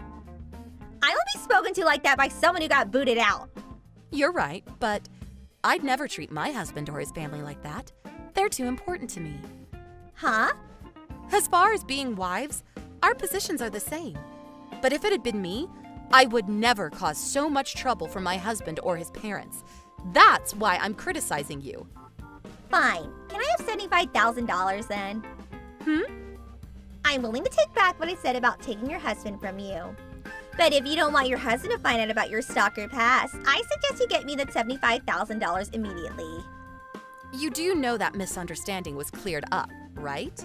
I will be spoken to like that by someone who got booted out. You're right, but I'd never treat my husband or his family like that. They're too important to me. Huh? As far as being wives, our positions are the same. But if it had been me, I would never cause so much trouble for my husband or his parents. That's why I'm criticizing you. Fine. Can I have $75,000 then? I'm willing to take back what I said about taking your husband from you. But if you don't want your husband to find out about your stalker past, I suggest you get me that $75,000 immediately. You do know that misunderstanding was cleared up, right?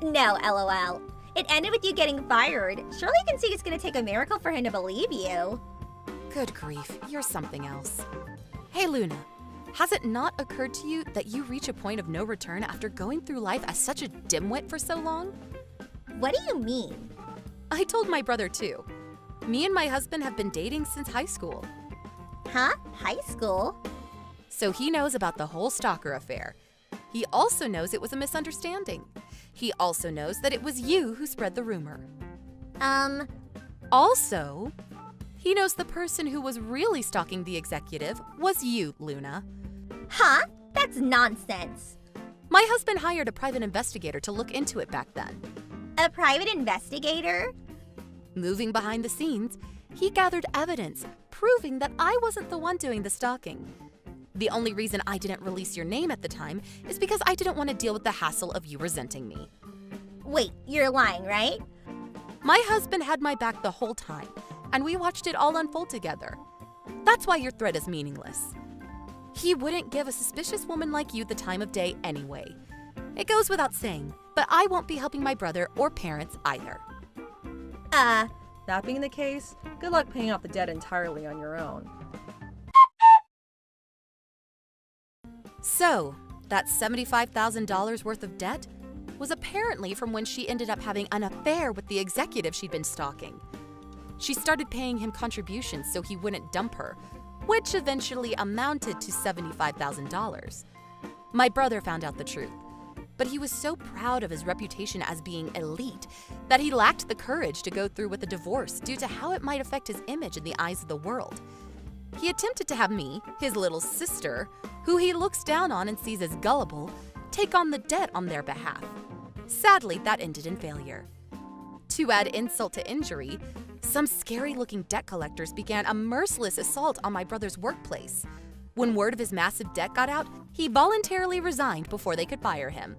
No, LOL. It ended with you getting fired. Surely you can see it's gonna take a miracle for him to believe you. Good grief, you're something else. Hey Luna, has it not occurred to you that you reach a point of no return after going through life as such a dimwit for so long? What do you mean? I told my brother too. Me and my husband have been dating since high school. Huh? High school? So he knows about the whole stalker affair. He also knows it was a misunderstanding. He also knows that it was you who spread the rumor. Also, he knows the person who was really stalking the executive was you, Luna. Huh? That's nonsense. My husband hired a private investigator to look into it back then. A private investigator? Moving behind the scenes, he gathered evidence proving that I wasn't the one doing the stalking. The only reason I didn't release your name at the time is because I didn't want to deal with the hassle of you resenting me. Wait, you're lying, right? My husband had my back the whole time, and we watched it all unfold together. That's why your threat is meaningless. He wouldn't give a suspicious woman like you the time of day anyway. It goes without saying, but I won't be helping my brother or parents either. That being the case, good luck paying off the debt entirely on your own. So, that $75,000 worth of debt was apparently from when she ended up having an affair with the executive she'd been stalking. She started paying him contributions so he wouldn't dump her, which eventually amounted to $75,000. My brother found out the truth, but he was so proud of his reputation as being elite that he lacked the courage to go through with a divorce due to how it might affect his image in the eyes of the world. He attempted to have me, his little sister, who he looks down on and sees as gullible, take on the debt on their behalf. Sadly, that ended in failure. To add insult to injury, some scary-looking debt collectors began a merciless assault on my brother's workplace. When word of his massive debt got out, he voluntarily resigned before they could fire him.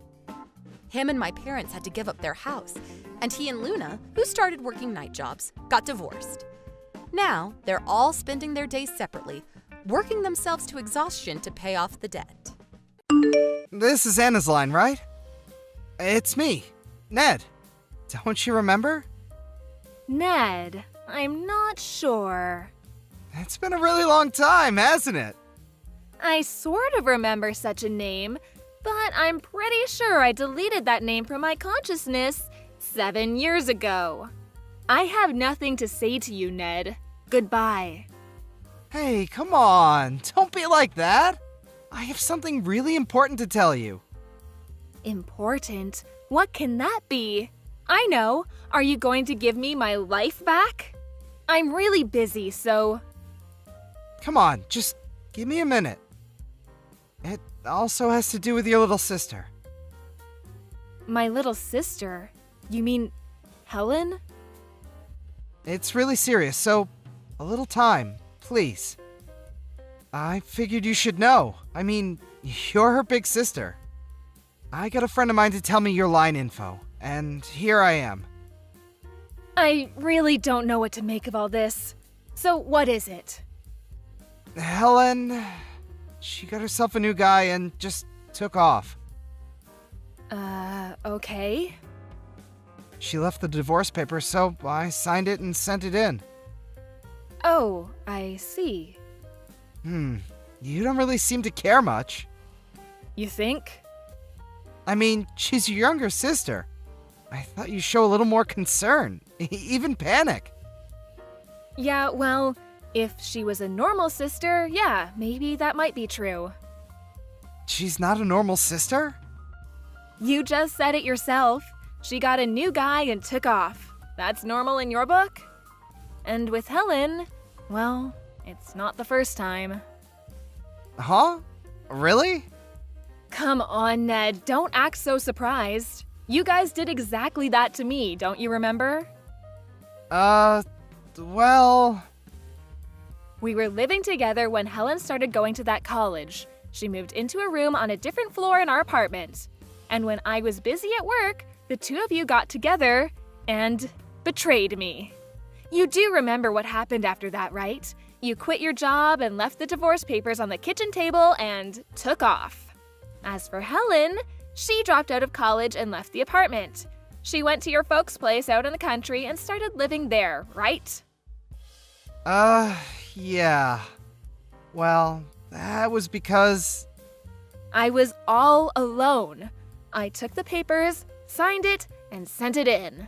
Him and my parents had to give up their house, and he and Luna, who started working night jobs, got divorced. Now, they're all spending their days separately, working themselves to exhaustion to pay off the debt. This is Anna's line, right? It's me, Ned. Don't you remember? Ned, I'm not sure. It's been a really long time, hasn't it? I sort of remember such a name, but I'm pretty sure I deleted that name from my consciousness 7 years ago. I have nothing to say to you, Ned. Goodbye. Hey, come on. Don't be like that. I have something really important to tell you. Important? What can that be? I know. Are you going to give me my life back? I'm really busy, so... Come on, just give me a minute. It also has to do with your little sister. My little sister? You mean Helen? It's really serious, so a little time, please. I figured you should know. I mean, you're her big sister. I got a friend of mine to tell me your line info, and here I am. I really don't know what to make of all this. So what is it? Helen, she got herself a new guy and just took off. Okay. She left the divorce papers, so I signed it and sent it in. Oh, I see. You don't really seem to care much. You think? I mean, she's your younger sister. I thought you'd show a little more concern, even panic. Yeah, well, if she was a normal sister, yeah, maybe that might be true. She's not a normal sister? You just said it yourself. She got a new guy and took off. That's normal in your book? And with Helen, well, it's not the first time. Huh? Really? Come on, Ned, don't act so surprised. You guys did exactly that to me, don't you remember? Well... We were living together when Helen started going to that college. She moved into a room on a different floor in our apartment. And when I was busy at work, the two of you got together and betrayed me. You do remember what happened after that, right? You quit your job and left the divorce papers on the kitchen table and took off. As for Helen, she dropped out of college and left the apartment. She went to your folks' place out in the country and started living there, right? Yeah. Well, that was because... I was all alone. I took the papers, signed it, and sent it in.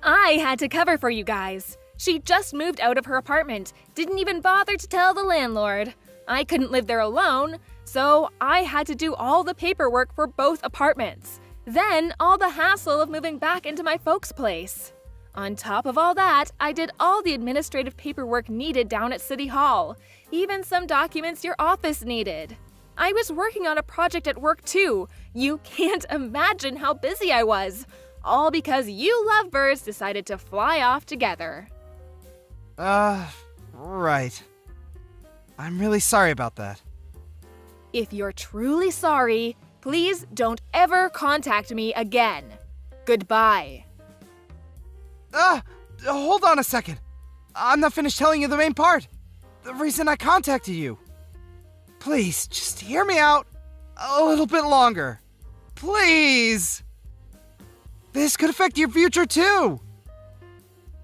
I had to cover for you guys. She just moved out of her apartment, didn't even bother to tell the landlord. I couldn't live there alone, so I had to do all the paperwork for both apartments. Then all the hassle of moving back into my folks' place. On top of all that, I did all the administrative paperwork needed down at City Hall, even some documents your office needed. I was working on a project at work too. You can't imagine how busy I was. All because you lovebirds decided to fly off together. Right. I'm really sorry about that. If you're truly sorry, please don't ever contact me again. Goodbye. Hold on a second. I'm not finished telling you the main part. The reason I contacted you. Please, just hear me out a little bit longer. Please! This could affect your future too!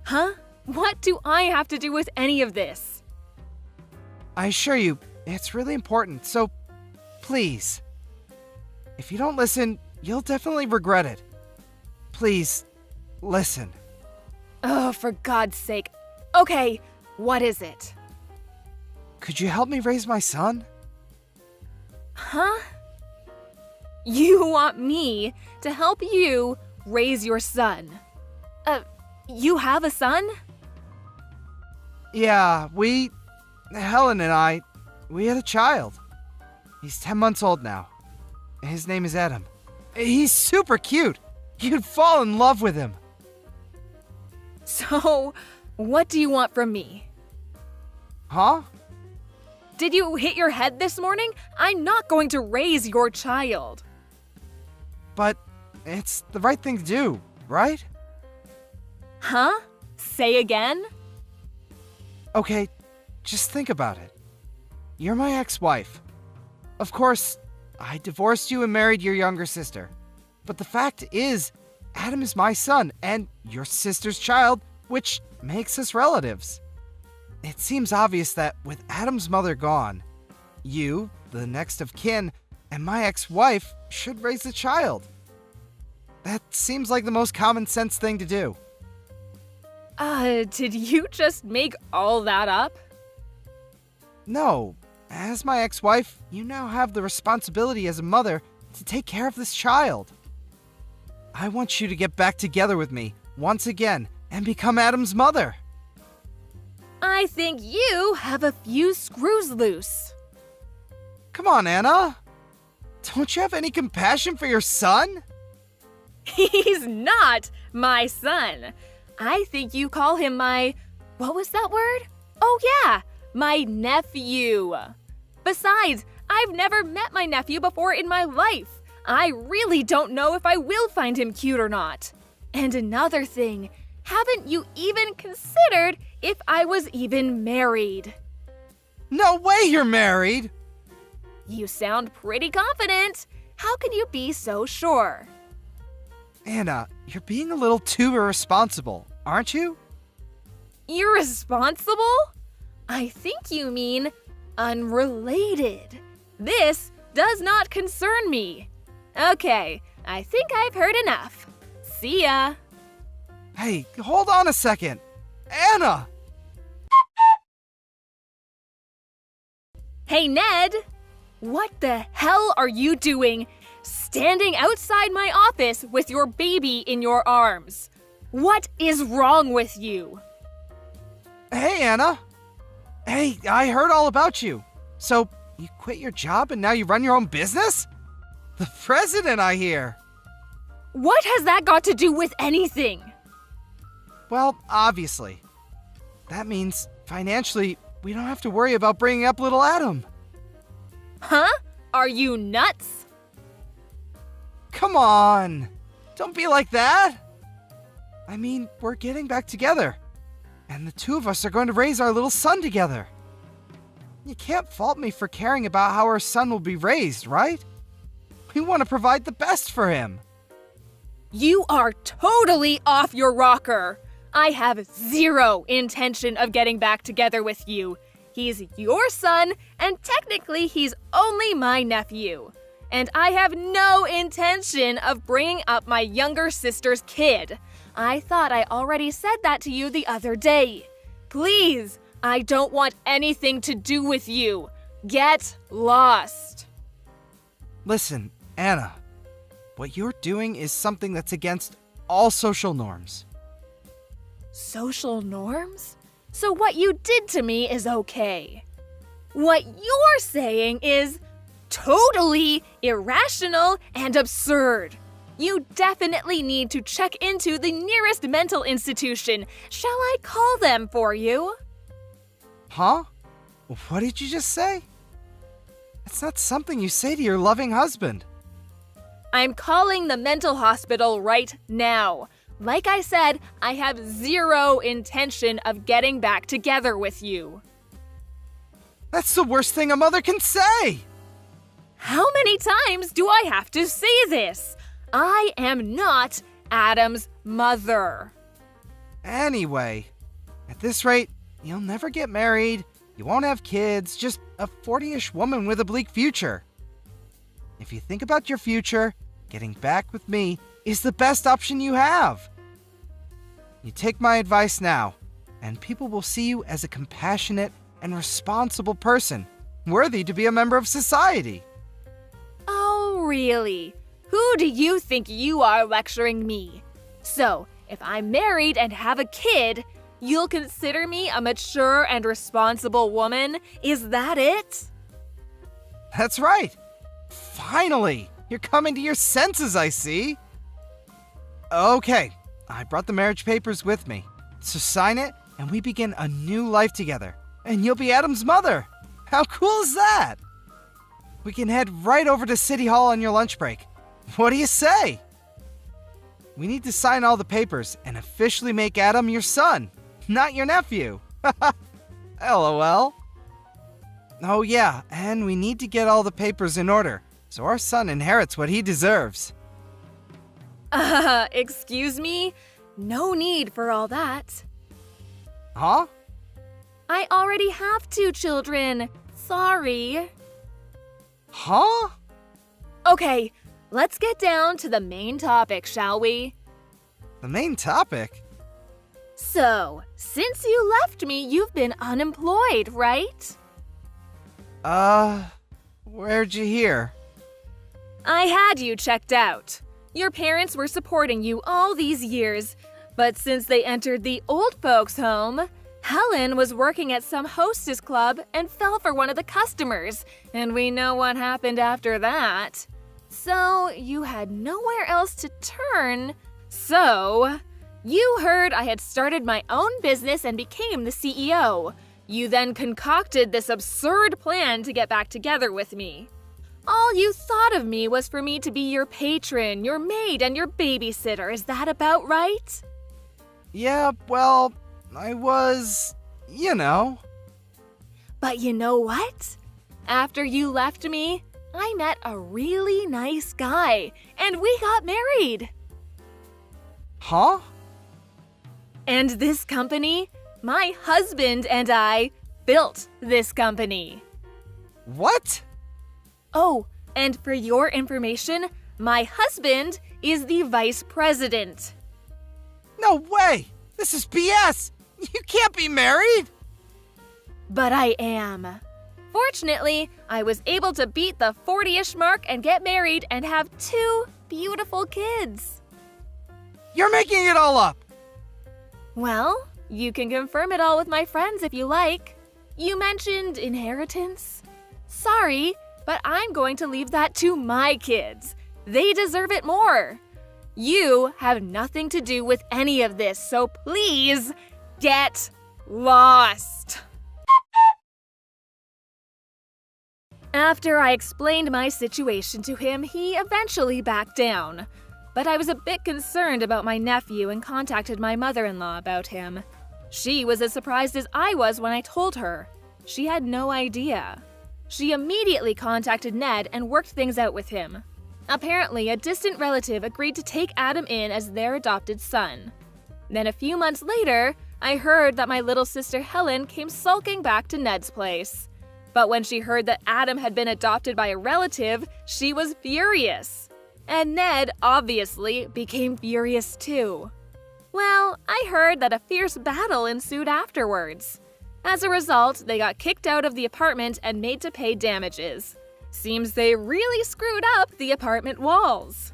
Huh? What do I have to do with any of this? I assure you, it's really important, so please. If you don't listen, you'll definitely regret it. Please, listen. Oh, for God's sake. Okay, what is it? Could you help me raise my son? Huh? You want me to help you raise your son? You have a son? Yeah, Helen and I, we had a child. He's 10 months old now. His name is Adam. He's super cute. You'd fall in love with him. So, what do you want from me? Huh? Did you hit your head this morning? I'm not going to raise your child. But it's the right thing to do, right? Huh? Say again? Okay, just think about it. You're my ex-wife. Of course, I divorced you and married your younger sister. But the fact is, Adam is my son and your sister's child, which makes us relatives. It seems obvious that with Adam's mother gone, you, the next of kin, and my ex-wife should raise the child. That seems like the most common sense thing to do. Did you just make all that up? No, as my ex-wife, you now have the responsibility as a mother to take care of this child. I want you to get back together with me once again and become Adam's mother. I think you have a few screws loose. Come on, Anna. Don't you have any compassion for your son? He's not my son. I think you call him what was that word? Oh yeah, my nephew. Besides, I've never met my nephew before in my life. I really don't know if I will find him cute or not. And another thing, haven't you even considered if I was even married? No way you're married! You sound pretty confident. How can you be so sure? Anna, you're being a little too irresponsible, aren't you? Irresponsible? I think you mean unrelated. This does not concern me. Okay, I think I've heard enough. See ya. Hey, hold on a second. Anna! Hey, Ned! What the hell are you doing standing outside my office with your baby in your arms? What is wrong with you? Hey, Anna. Hey, I heard all about you. So, you quit your job and now you run your own business? The president, I hear. What has that got to do with anything? Well, obviously. That means, financially, we don't have to worry about bringing up little Adam. Huh? Are you nuts? Come on. Don't be like that. I mean, we're getting back together. And the two of us are going to raise our little son together. You can't fault me for caring about how our son will be raised, right? We want to provide the best for him. You are totally off your rocker. I have zero intention of getting back together with you. He's your son, and technically he's only my nephew. And I have no intention of bringing up my younger sister's kid. I thought I already said that to you the other day. Please, I don't want anything to do with you. Get lost. Listen, Anna, what you're doing is something that's against all social norms. Social norms? So what you did to me is okay. What you're saying is totally irrational and absurd. You definitely need to check into the nearest mental institution. Shall I call them for you? Huh? What did you just say? That's not something you say to your loving husband. I'm calling the mental hospital right now. Like I said, I have zero intention of getting back together with you. That's the worst thing a mother can say! How many times do I have to say this? I am not Adam's mother. Anyway, at this rate, you'll never get married, you won't have kids, just a 40-ish woman with a bleak future. If you think about your future, getting back with me is the best option you have. You take my advice now, and people will see you as a compassionate and responsible person, worthy to be a member of society. Oh, really? Who do you think you are lecturing me? So, if I'm married and have a kid, you'll consider me a mature and responsible woman? Is that it? That's right. Finally, you're coming to your senses, I see. Okay, I brought the marriage papers with me. So sign it, and we begin a new life together. And you'll be Adam's mother. How cool is that? We can head right over to City Hall on your lunch break. What do you say? We need to sign all the papers and officially make Adam your son, not your nephew. LOL. Oh yeah, and we need to get all the papers in order, so our son inherits what he deserves. Excuse me? No need for all that. Huh? I already have 2 children. Sorry. Huh? Okay, let's get down to the main topic, shall we? The main topic? So, since you left me, you've been unemployed, right? Where'd you hear? I had you checked out. Your parents were supporting you all these years, but since they entered the old folks' home, Helen was working at some hostess club and fell for one of the customers, and we know what happened after that. So, you had nowhere else to turn. So, you heard I had started my own business and became the CEO. You then concocted this absurd plan to get back together with me. All you thought of me was for me to be your patron, your maid, and your babysitter. Is that about right? Yeah, well, I was, you know. But you know what? After you left me, I met a really nice guy, and we got married. Huh? And this company, my husband and I built this company. What? Oh, and for your information, my husband is the vice president. No way! This is BS! You can't be married! But I am. Fortunately, I was able to beat the 40-ish mark and get married and have 2 beautiful kids. You're making it all up! Well, you can confirm it all with my friends if you like. You mentioned inheritance. Sorry, but I'm going to leave that to my kids. They deserve it more. You have nothing to do with any of this, so please get lost. After I explained my situation to him, he eventually backed down. But I was a bit concerned about my nephew and contacted my mother-in-law about him. She was as surprised as I was when I told her. She had no idea. She immediately contacted Ned and worked things out with him. Apparently, a distant relative agreed to take Adam in as their adopted son. Then a few months later, I heard that my little sister Helen came sulking back to Ned's place. But when she heard that Adam had been adopted by a relative, she was furious. And Ned, obviously, became furious too. Well, I heard that a fierce battle ensued afterwards. As a result, they got kicked out of the apartment and made to pay damages. Seems they really screwed up the apartment walls.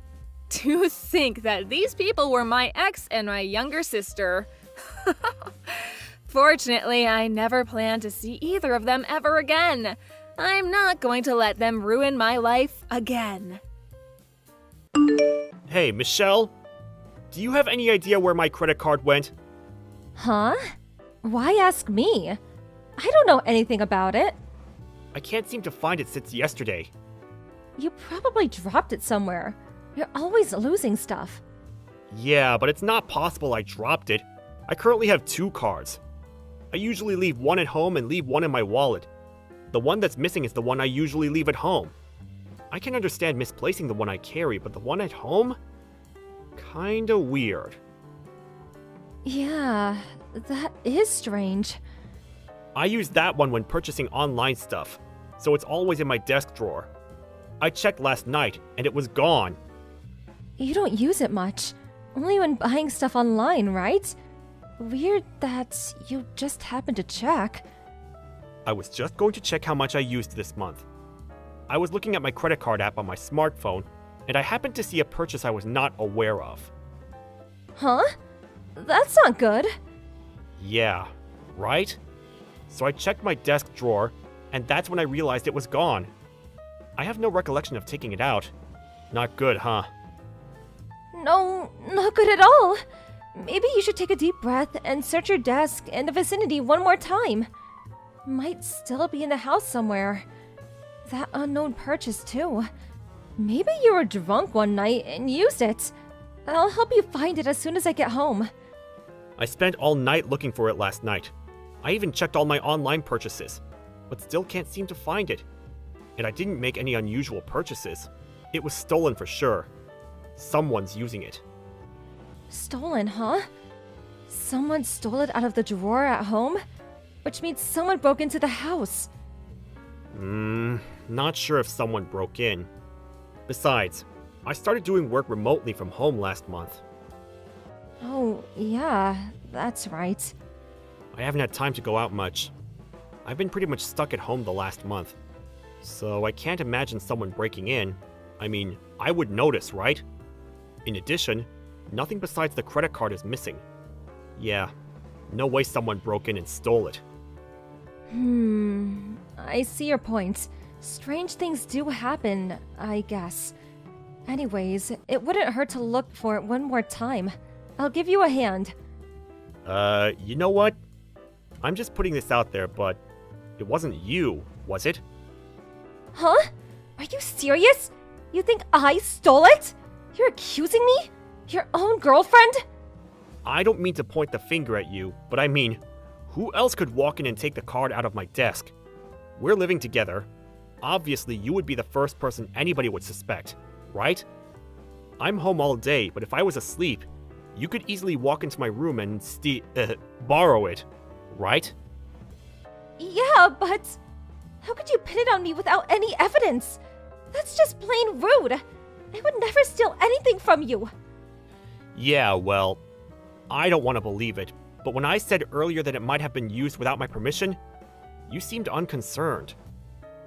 To think that these people were my ex and my younger sister. Fortunately, I never plan to see either of them ever again. I'm not going to let them ruin my life again. Hey, Michelle? Do you have any idea where my credit card went? Huh? Why ask me? I don't know anything about it. I can't seem to find it since yesterday. You probably dropped it somewhere. You're always losing stuff. Yeah, but it's not possible I dropped it. I currently have 2 cards. I usually leave one at home and leave one in my wallet. The one that's missing is the one I usually leave at home. I can understand misplacing the one I carry, but the one at home? Kinda weird. Yeah, that is strange. I use that one when purchasing online stuff, so it's always in my desk drawer. I checked last night, and it was gone. You don't use it much. Only when buying stuff online, right? Weird that you just happened to check. I was just going to check how much I used this month. I was looking at my credit card app on my smartphone, and I happened to see a purchase I was not aware of. Huh? That's not good. Yeah, right? So I checked my desk drawer, and that's when I realized it was gone. I have no recollection of taking it out. Not good, huh? No, not good at all. Maybe you should take a deep breath and search your desk and the vicinity one more time. Might still be in the house somewhere. That unknown purchase, too. Maybe you were drunk one night and used it. I'll help you find it as soon as I get home. I spent all night looking for it last night. I even checked all my online purchases, but still can't seem to find it. And I didn't make any unusual purchases. It was stolen for sure. Someone's using it. Stolen, huh? Someone stole it out of the drawer at home? Which means someone broke into the house. Not sure if someone broke in. Besides, I started doing work remotely from home last month. Oh, yeah, that's right. I haven't had time to go out much. I've been pretty much stuck at home the last month. So I can't imagine someone breaking in. I mean, I would notice, right? In addition, nothing besides the credit card is missing. Yeah, no way someone broke in and stole it. I see your point. Strange things do happen, I guess. Anyways, it wouldn't hurt to look for it one more time. I'll give you a hand. You know what? I'm just putting this out there, but it wasn't you, was it? Huh? Are you serious? You think I stole it? You're accusing me? Your own girlfriend? I don't mean to point the finger at you, but I mean, who else could walk in and take the card out of my desk? We're living together. Obviously, you would be the first person anybody would suspect, right? I'm home all day, but if I was asleep, you could easily walk into my room and borrow it, right? Yeah, but... How could you pin it on me without any evidence? That's just plain rude. I would never steal anything from you. Yeah, well, I don't want to believe it, but when I said earlier that it might have been used without my permission, you seemed unconcerned.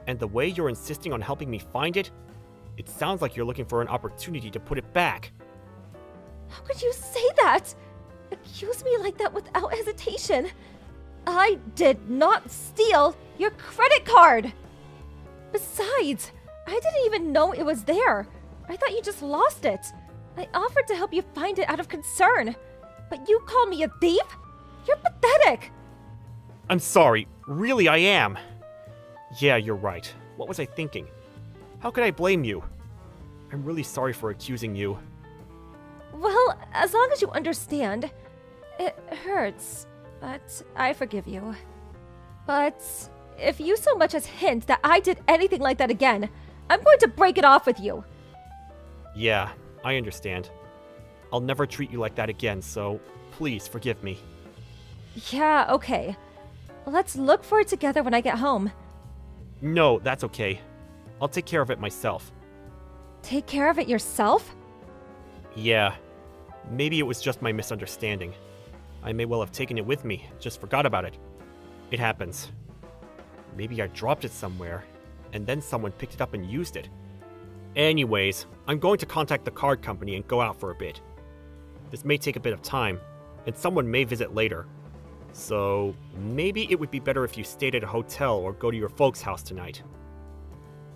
And the way you're insisting on helping me find it, it sounds like you're looking for an opportunity to put it back. How could you say that? Accuse me like that without hesitation. I did not steal your credit card. Besides, I didn't even know it was there. I thought you just lost it. I offered to help you find it out of concern. But you called me a thief? You're pathetic. I'm sorry, really I am. Yeah, you're right. What was I thinking? How could I blame you? I'm really sorry for accusing you. Well, as long as you understand, it hurts, but I forgive you. But if you so much as hint that I did anything like that again, I'm going to break it off with you. Yeah, I understand. I'll never treat you like that again, so please forgive me. Yeah, okay. Let's look for it together when I get home. No, that's okay. I'll take care of it myself. Take care of it yourself? Yeah, maybe it was just my misunderstanding. I may well have taken it with me, just forgot about it. It happens. Maybe I dropped it somewhere, and then someone picked it up and used it. Anyways, I'm going to contact the card company and go out for a bit. This may take a bit of time, and someone may visit later. So, maybe it would be better if you stayed at a hotel or go to your folks' house tonight.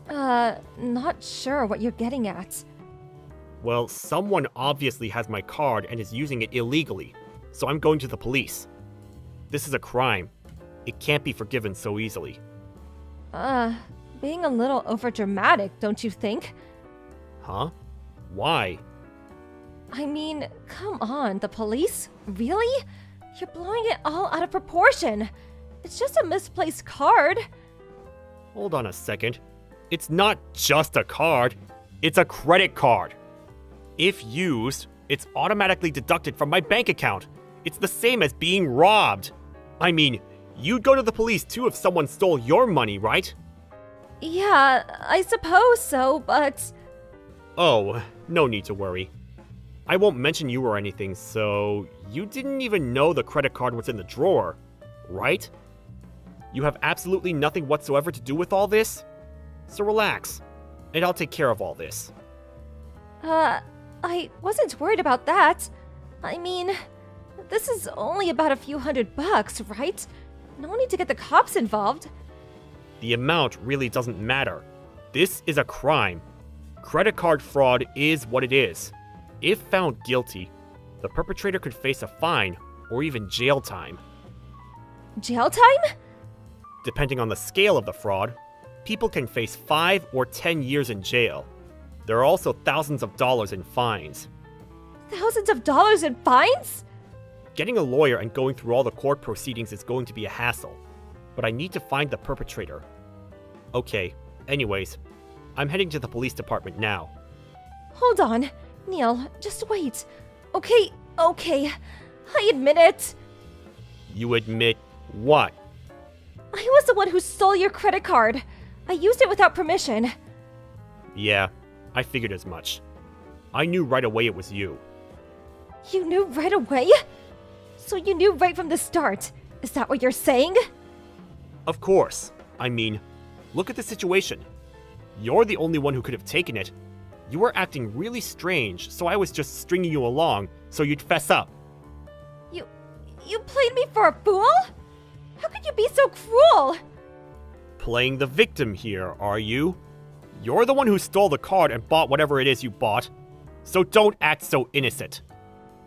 Not sure what you're getting at. Well, someone obviously has my card and is using it illegally, so I'm going to the police. This is a crime. It can't be forgiven so easily. Being a little overdramatic, don't you think? Huh? Why? I mean, come on, the police? Really? You're blowing it all out of proportion. It's just a misplaced card. Hold on a second. It's not just a card, it's a credit card. If used, it's automatically deducted from my bank account. It's the same as being robbed. I mean, you'd go to the police too if someone stole your money, right? Yeah, I suppose so, but... Oh, no need to worry. I won't mention you or anything, so you didn't even know the credit card was in the drawer, right? You have absolutely nothing whatsoever to do with all this? So relax, and I'll take care of all this. I wasn't worried about that. I mean, this is only about a few $100, right? No need to get the cops involved. The amount really doesn't matter. This is a crime. Credit card fraud is what it is. If found guilty, the perpetrator could face a fine or even jail time. Jail time? Depending on the scale of the fraud, people can face 5 or 10 years in jail. There are also thousands of dollars in fines. Thousands of dollars in fines? Getting a lawyer and going through all the court proceedings is going to be a hassle, but I need to find the perpetrator. Okay, anyways, I'm heading to the police department now. Hold on. Neil, just wait. Okay. I admit it. You admit what? I was the one who stole your credit card. I used it without permission. Yeah, I figured as much. I knew right away it was you. You knew right away? So you knew right from the start. Is that what you're saying? Of course. I mean, look at the situation. You're the only one who could have taken it. You were acting really strange, so I was just stringing you along so you'd fess up. You played me for a fool? How could you be so cruel? Playing the victim here, are you? You're the one who stole the card and bought whatever it is you bought. So don't act so innocent.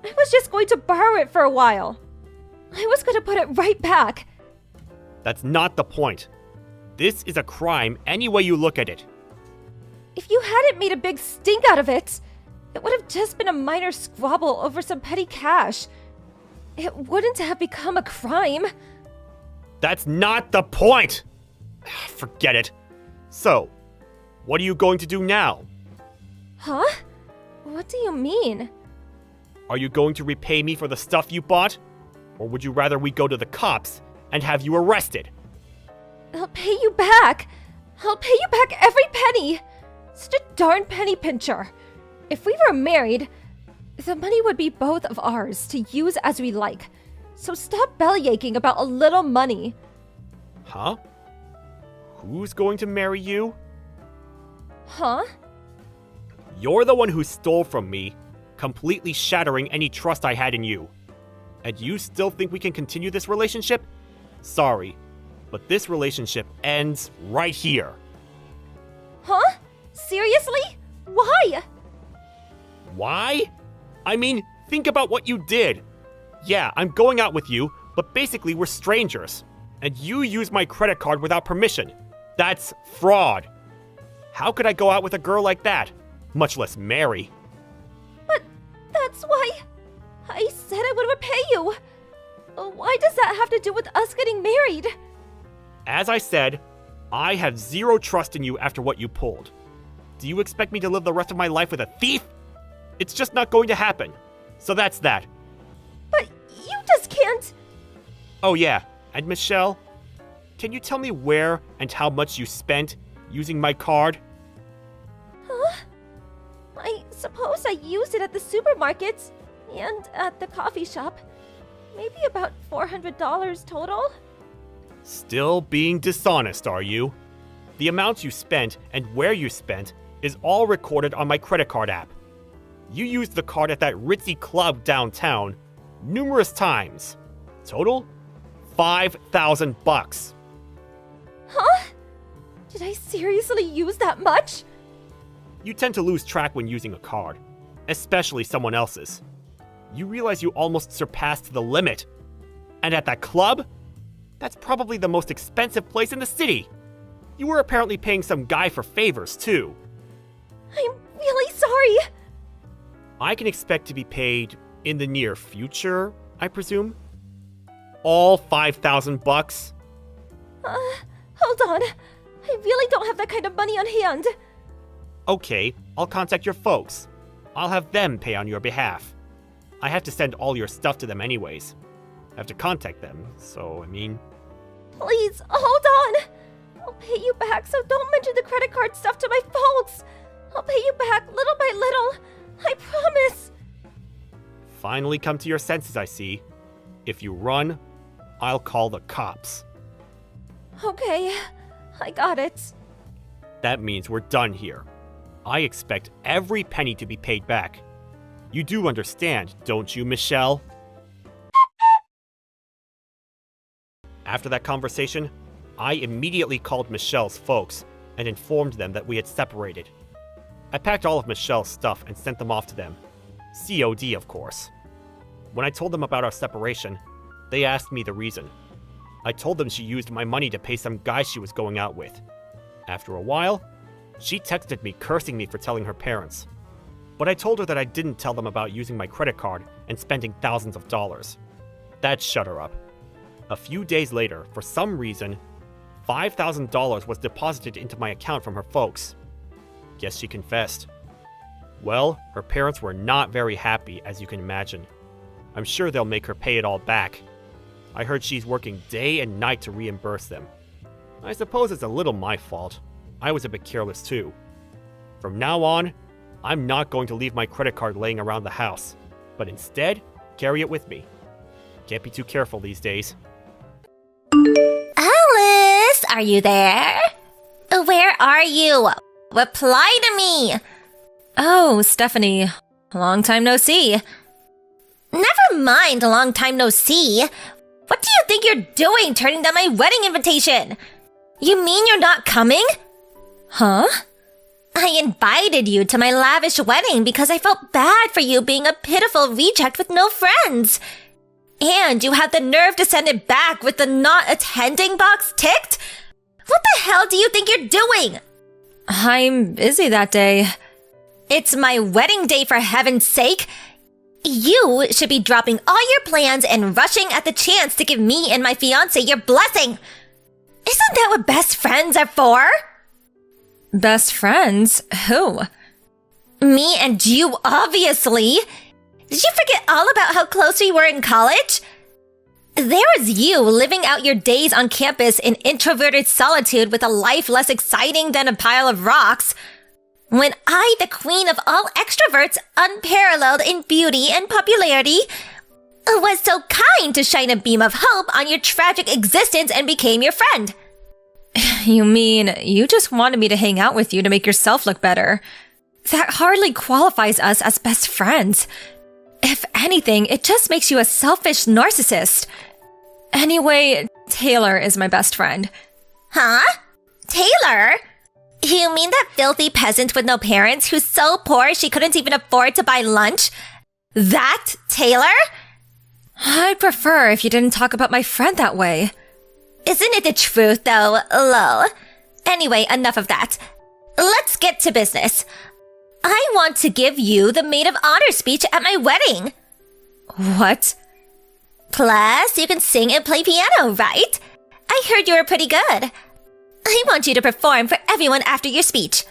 I was just going to borrow it for a while. I was going to put it right back. That's not the point. This is a crime any way you look at it. If you hadn't made a big stink out of it, it would have just been a minor squabble over some petty cash. It wouldn't have become a crime. That's not the point! Forget it. So, what are you going to do now? Huh? What do you mean? Are you going to repay me for the stuff you bought? Or would you rather we go to the cops and have you arrested? I'll pay you back. I'll pay you back every penny. Such a darn penny pincher. If we were married, the money would be both of ours to use as we like. So stop bellyaching about a little money. Huh? Who's going to marry you? Huh? You're the one who stole from me, completely shattering any trust I had in you. And you still think we can continue this relationship? Sorry, but this relationship ends right here. Huh? Seriously? Why? Why? I mean, think about what you did. Yeah, I'm going out with you, but basically we're strangers. And you used my credit card without permission. That's fraud. How could I go out with a girl like that? Much less marry. But that's why I said I would repay you. Why does that have to do with us getting married? As I said, I have zero trust in you after what you pulled. Do you expect me to live the rest of my life with a thief? It's just not going to happen. So that's that. But you just can't. Oh yeah, and Michelle, can you tell me where and how much you spent using my card? Huh? I suppose I used it at the supermarkets and at the coffee shop. Maybe about $400 total. Still being dishonest, are you? The amounts you spent and where you spent is all recorded on my credit card app. You used the card at that ritzy club downtown numerous times. Total? $5,000. Huh? Did I seriously use that much? You tend to lose track when using a card, especially someone else's. You realize you almost surpassed the limit. And at that club? That's probably the most expensive place in the city. You were apparently paying some guy for favors, too. I'm really sorry. I can expect to be paid in the near future, I presume? All $5,000? Hold on. I really don't have that kind of money on hand. Okay, I'll contact your folks. I'll have them pay on your behalf. I have to send all your stuff to them anyways. I have to contact them, so I mean... Please, hold on. I'll pay you back, so don't mention the credit card stuff to my folks. I'll pay you back little by little. I promise. Finally come to your senses, I see. If you run, I'll call the cops. Okay, I got it. That means we're done here. I expect every penny to be paid back. You do understand, don't you, Michelle? After that conversation, I immediately called Michelle's folks and informed them that we had separated. I packed all of Michelle's stuff and sent them off to them. COD, of course. When I told them about our separation, they asked me the reason. I told them she used my money to pay some guy she was going out with. After a while, she texted me cursing me for telling her parents. But I told her that I didn't tell them about using my credit card and spending thousands of dollars. That shut her up. A few days later, for some reason, $5,000 was deposited into my account from her folks. Guess she confessed. Well, her parents were not very happy, as you can imagine. I'm sure they'll make her pay it all back. I heard she's working day and night to reimburse them. I suppose it's a little my fault. I was a bit careless too. From now on, I'm not going to leave my credit card laying around the house, but instead, carry it with me. Can't be too careful these days. Alice, are you there? Where are you? Reply to me. Oh, Stephanie. Long time no see. Never mind a long time no see. What do you think you're doing turning down my wedding invitation? You mean you're not coming? Huh? I invited you to my lavish wedding because I felt bad for you being a pitiful reject with no friends. And you had the nerve to send it back with the not attending box ticked? What the hell do you think you're doing? I'm busy that day. It's my wedding day, for heaven's sake. You should be dropping all your plans and rushing at the chance to give me and my fiancé your blessing. Isn't that what best friends are for? Best friends? Who? Me and you, obviously. Did you forget all about how close we were in college? There is you living out your days on campus in introverted solitude with a life less exciting than a pile of rocks. When I, the queen of all extroverts, unparalleled in beauty and popularity, was so kind to shine a beam of hope on your tragic existence and became your friend. You mean you just wanted me to hang out with you to make yourself look better? That hardly qualifies us as best friends. If anything, it just makes you a selfish narcissist. Anyway, Taylor is my best friend. Huh? Taylor? You mean that filthy peasant with no parents who's so poor she couldn't even afford to buy lunch? That Taylor? I'd prefer if you didn't talk about my friend that way. Isn't it the truth, though? Lol. Anyway, enough of that. Let's get to business. I want to give you the maid of honor speech at my wedding. What? Plus, you can sing and play piano, right? I heard you were pretty good. I want you to perform for everyone after your speech.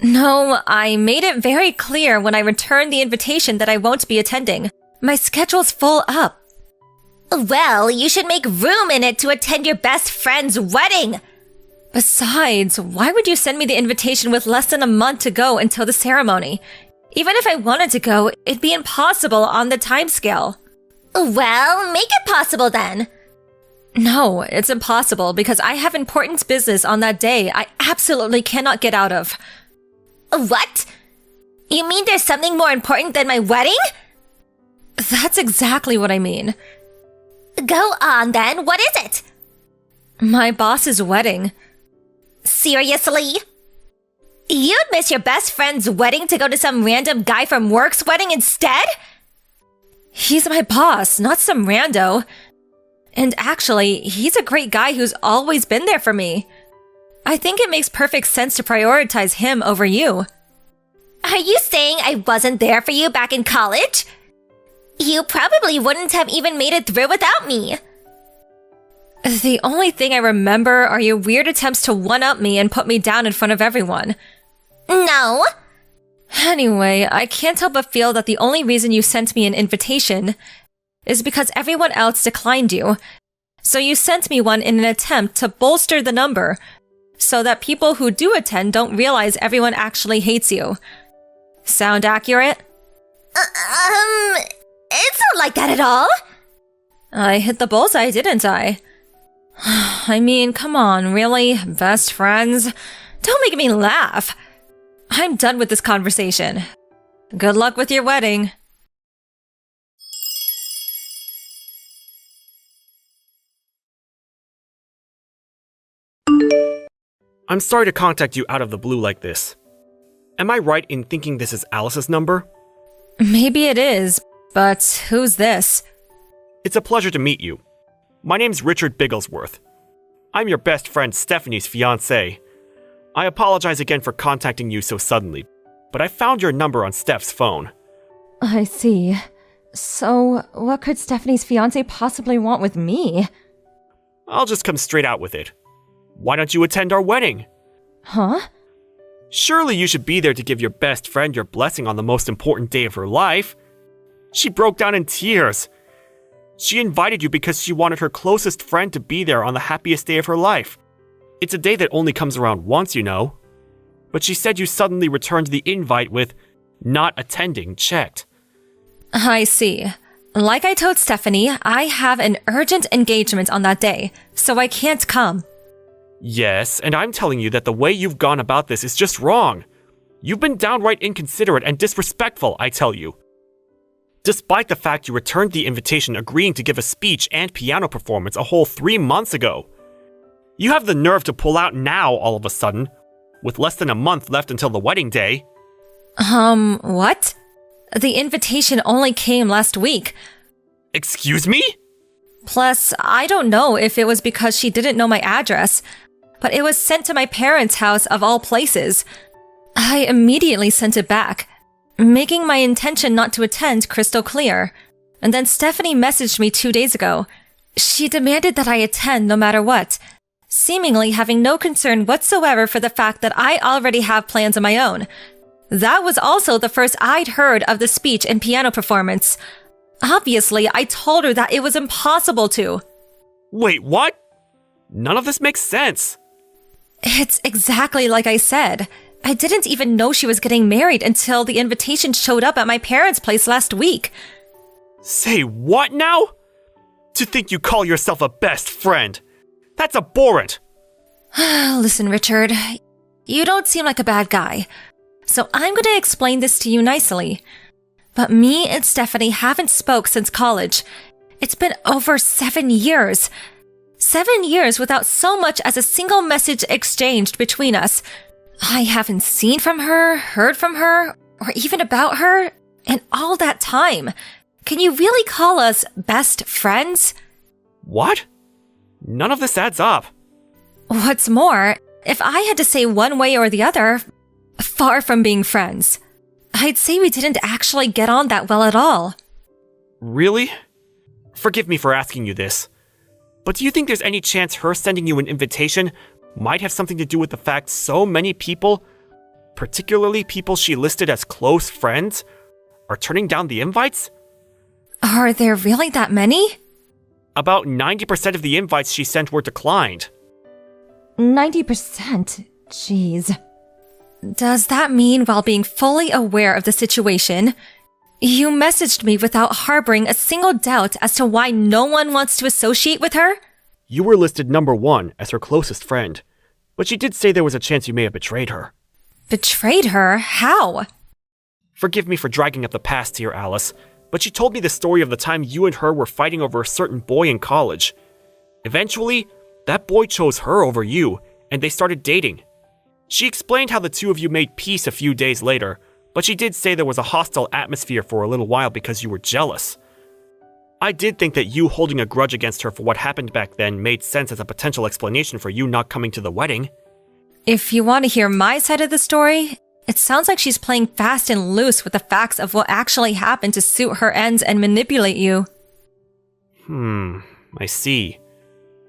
No, I made it very clear when I returned the invitation that I won't be attending. My schedule's full up. Well, you should make room in it to attend your best friend's wedding. Besides, why would you send me the invitation with less than a month to go until the ceremony? Even if I wanted to go, it'd be impossible on the timescale. Well, make it possible then. No, it's impossible because I have important business on that day I absolutely cannot get out of. What? You mean there's something more important than my wedding? That's exactly what I mean. Go on then, what is it? My boss's wedding. Seriously? You'd miss your best friend's wedding to go to some random guy from work's wedding instead? He's my boss, not some rando. And actually, he's a great guy who's always been there for me. I think it makes perfect sense to prioritize him over you. Are you saying I wasn't there for you back in college? You probably wouldn't have even made it through without me. The only thing I remember are your weird attempts to one-up me and put me down in front of everyone. No. Anyway, I can't help but feel that the only reason you sent me an invitation is because everyone else declined you. So you sent me one in an attempt to bolster the number, so that people who do attend don't realize everyone actually hates you. Sound accurate? It's not like that at all. I hit the bullseye, didn't I? I mean, come on, really? Best friends? Don't make me laugh. I'm done with this conversation. Good luck with your wedding. I'm sorry to contact you out of the blue like this. Am I right in thinking this is Alice's number? Maybe it is, but who's this? It's a pleasure to meet you. My name's Richard Bigglesworth. I'm your best friend Stephanie's fiancé. I apologize again for contacting you so suddenly, but I found your number on Steph's phone. I see. So, what could Stephanie's fiancé possibly want with me? I'll just come straight out with it. Why don't you attend our wedding? Huh? Surely you should be there to give your best friend your blessing on the most important day of her life. She broke down in tears. She invited you because she wanted her closest friend to be there on the happiest day of her life. It's a day that only comes around once, you know. But she said you suddenly returned the invite with not attending checked. I see. Like I told Stephanie, I have an urgent engagement on that day, so I can't come. Yes, and I'm telling you that the way you've gone about this is just wrong. You've been downright inconsiderate and disrespectful, I tell you. Despite the fact you returned the invitation agreeing to give a speech and piano performance a whole 3 months ago. You have the nerve to pull out now all of a sudden, with less than a month left until the wedding day. What? The invitation only came last week. Excuse me? Plus, I don't know if it was because she didn't know my address, but it was sent to my parents' house of all places. I immediately sent it back, making my intention not to attend crystal clear. And then Stephanie messaged me 2 days ago. She demanded that I attend no matter what, seemingly having no concern whatsoever for the fact that I already have plans of my own. That was also the first I'd heard of the speech and piano performance. Obviously, I told her that it was impossible to. Wait, what? None of this makes sense. It's exactly like I said. I didn't even know she was getting married until the invitation showed up at my parents' place last week. Say what now? To think you call yourself a best friend. That's abhorrent. Listen, Richard, you don't seem like a bad guy, so I'm going to explain this to you nicely. But me and Stephanie haven't spoke since college. It's been over 7 years. 7 years without so much as a single message exchanged between us. I haven't seen from her, heard from her, or even about her in all that time. Can you really call us best friends? What? None of this adds up. What's more, if I had to say one way or the other, far from being friends, I'd say we didn't actually get on that well at all. Really? Forgive me for asking you this, but do you think there's any chance her sending you an invitation might have something to do with the fact so many people, particularly people she listed as close friends, are turning down the invites? Are there really that many? About 90% of the invites she sent were declined. 90%? Jeez. Does that mean, while being fully aware of the situation, you messaged me without harboring a single doubt as to why no one wants to associate with her? You were listed number 1 as her closest friend, but she did say there was a chance you may have betrayed her. Betrayed her? How? Forgive me for dragging up the past here, Alice, but she told me the story of the time you and her were fighting over a certain boy in college. Eventually, that boy chose her over you, and they started dating. She explained how the two of you made peace a few days later, but she did say there was a hostile atmosphere for a little while because you were jealous. I did think that you holding a grudge against her for what happened back then made sense as a potential explanation for you not coming to the wedding. If you want to hear my side of the story, it sounds like she's playing fast and loose with the facts of what actually happened to suit her ends and manipulate you. I see.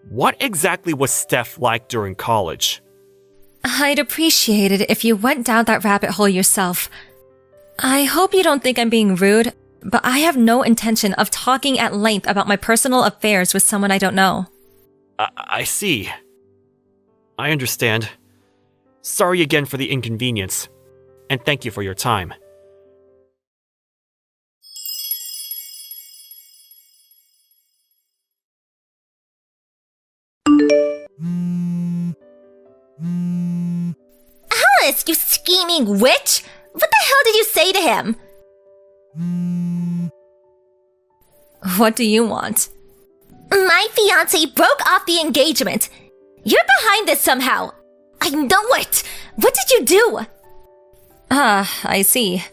What exactly was Steph like during college? I'd appreciate it if you went down that rabbit hole yourself. I hope you don't think I'm being rude, but I have no intention of talking at length about my personal affairs with someone I don't know. I see. I understand. Sorry again for the inconvenience, and thank you for your time. Alice, you scheming witch! What the hell did you say to him? What do you want? My fiance broke off the engagement. You're behind this somehow. I know it. What did you do? I see.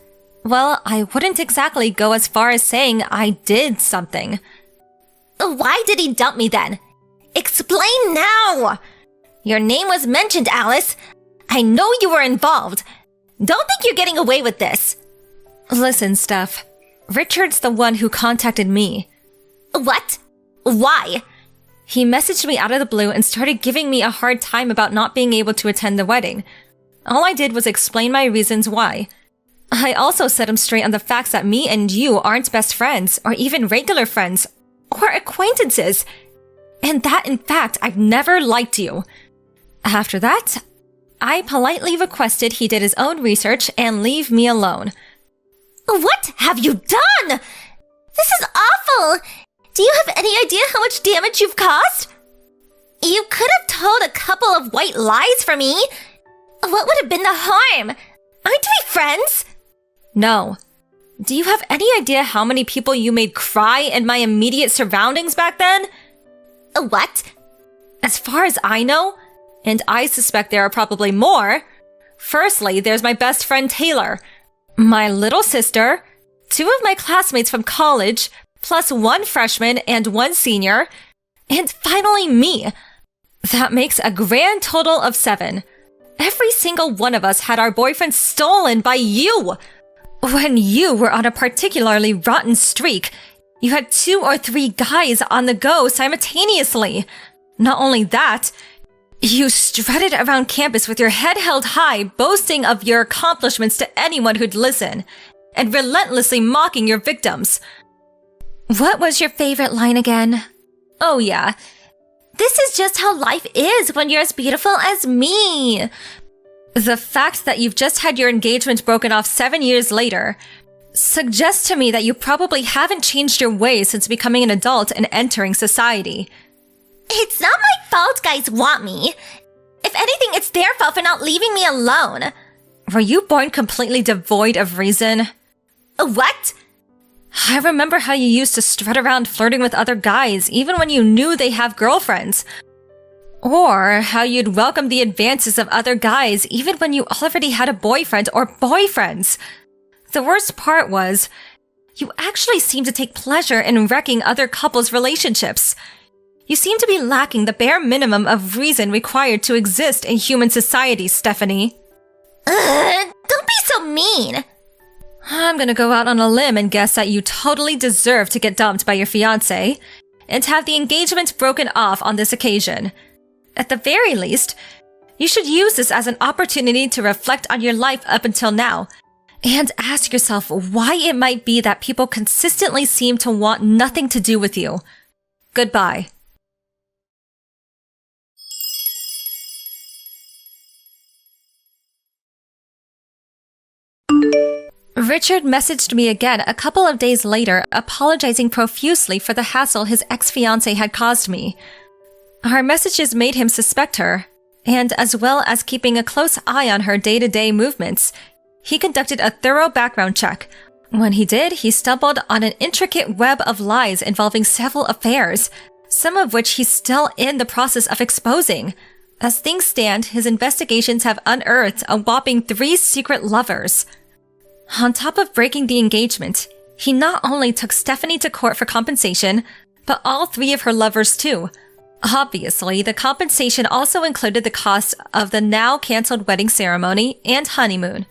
Well, I wouldn't exactly go as far as saying I did something. Why did he dump me then? Explain now! Your name was mentioned, Alice. I know you were involved. Don't think you're getting away with this. Listen, Steph. Richard's the one who contacted me. What? Why? He messaged me out of the blue and started giving me a hard time about not being able to attend the wedding. All I did was explain my reasons why. I also set him straight on the facts that me and you aren't best friends, or even regular friends, or acquaintances. And that, in fact, I've never liked you. After that, I politely requested he did his own research and leave me alone. What have you done? This is awful! Do you have any idea how much damage you've caused? You could have told a couple of white lies for me. What would have been the harm? Aren't we friends? No. Do you have any idea how many people you made cry in my immediate surroundings back then? What? As far as I know, and I suspect there are probably more, firstly, there's my best friend Taylor, my little sister, 2 of my classmates from college, plus 1 freshman and 1 senior, and finally me. That makes a grand total of 7. Every single one of us had our boyfriends stolen by you. When you were on a particularly rotten streak, you had 2 or 3 guys on the go simultaneously. Not only that, you strutted around campus with your head held high, boasting of your accomplishments to anyone who'd listen, and relentlessly mocking your victims. What was your favorite line again? Oh, yeah. This is just how life is when you're as beautiful as me. The fact that you've just had your engagement broken off 7 years later suggests to me that you probably haven't changed your ways since becoming an adult and entering society. It's not my fault guys want me. If anything, it's their fault for not leaving me alone. Were you born completely devoid of reason? What? I remember how you used to strut around flirting with other guys even when you knew they have girlfriends. Or how you'd welcome the advances of other guys even when you already had a boyfriend or boyfriends. The worst part was, you actually seem to take pleasure in wrecking other couples' relationships. You seem to be lacking the bare minimum of reason required to exist in human society, Stephanie. Don't be so mean. I'm gonna go out on a limb and guess that you totally deserve to get dumped by your fiancé and have the engagement broken off on this occasion. At the very least, you should use this as an opportunity to reflect on your life up until now and ask yourself why it might be that people consistently seem to want nothing to do with you. Goodbye. Richard messaged me again a couple of days later, apologizing profusely for the hassle his ex-fiancée had caused me. Our messages made him suspect her, and as well as keeping a close eye on her day-to-day movements, he conducted a thorough background check. When he did, he stumbled on an intricate web of lies involving several affairs, some of which he's still in the process of exposing. As things stand, his investigations have unearthed a whopping 3 secret lovers. On top of breaking the engagement, he not only took Stephanie to court for compensation, but all 3 of her lovers too. Obviously, the compensation also included the cost of the now cancelled wedding ceremony and honeymoon.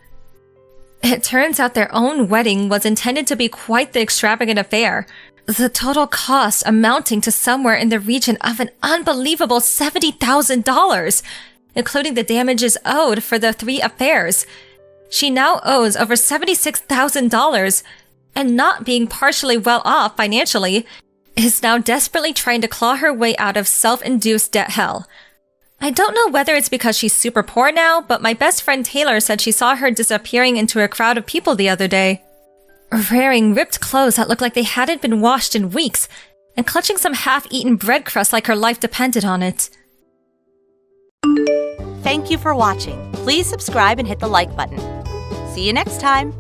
It turns out their own wedding was intended to be quite the extravagant affair, the total cost amounting to somewhere in the region of an unbelievable $70,000, including the damages owed for the 3 affairs. She now owes over $76,000, and not being partially well off financially, is now desperately trying to claw her way out of self-induced debt hell. I don't know whether it's because she's super poor now, but my best friend Taylor said she saw her disappearing into a crowd of people the other day, wearing ripped clothes that looked like they hadn't been washed in weeks, and clutching some half-eaten bread crust like her life depended on it. Thank you for watching. Please subscribe and hit the like button. See you next time.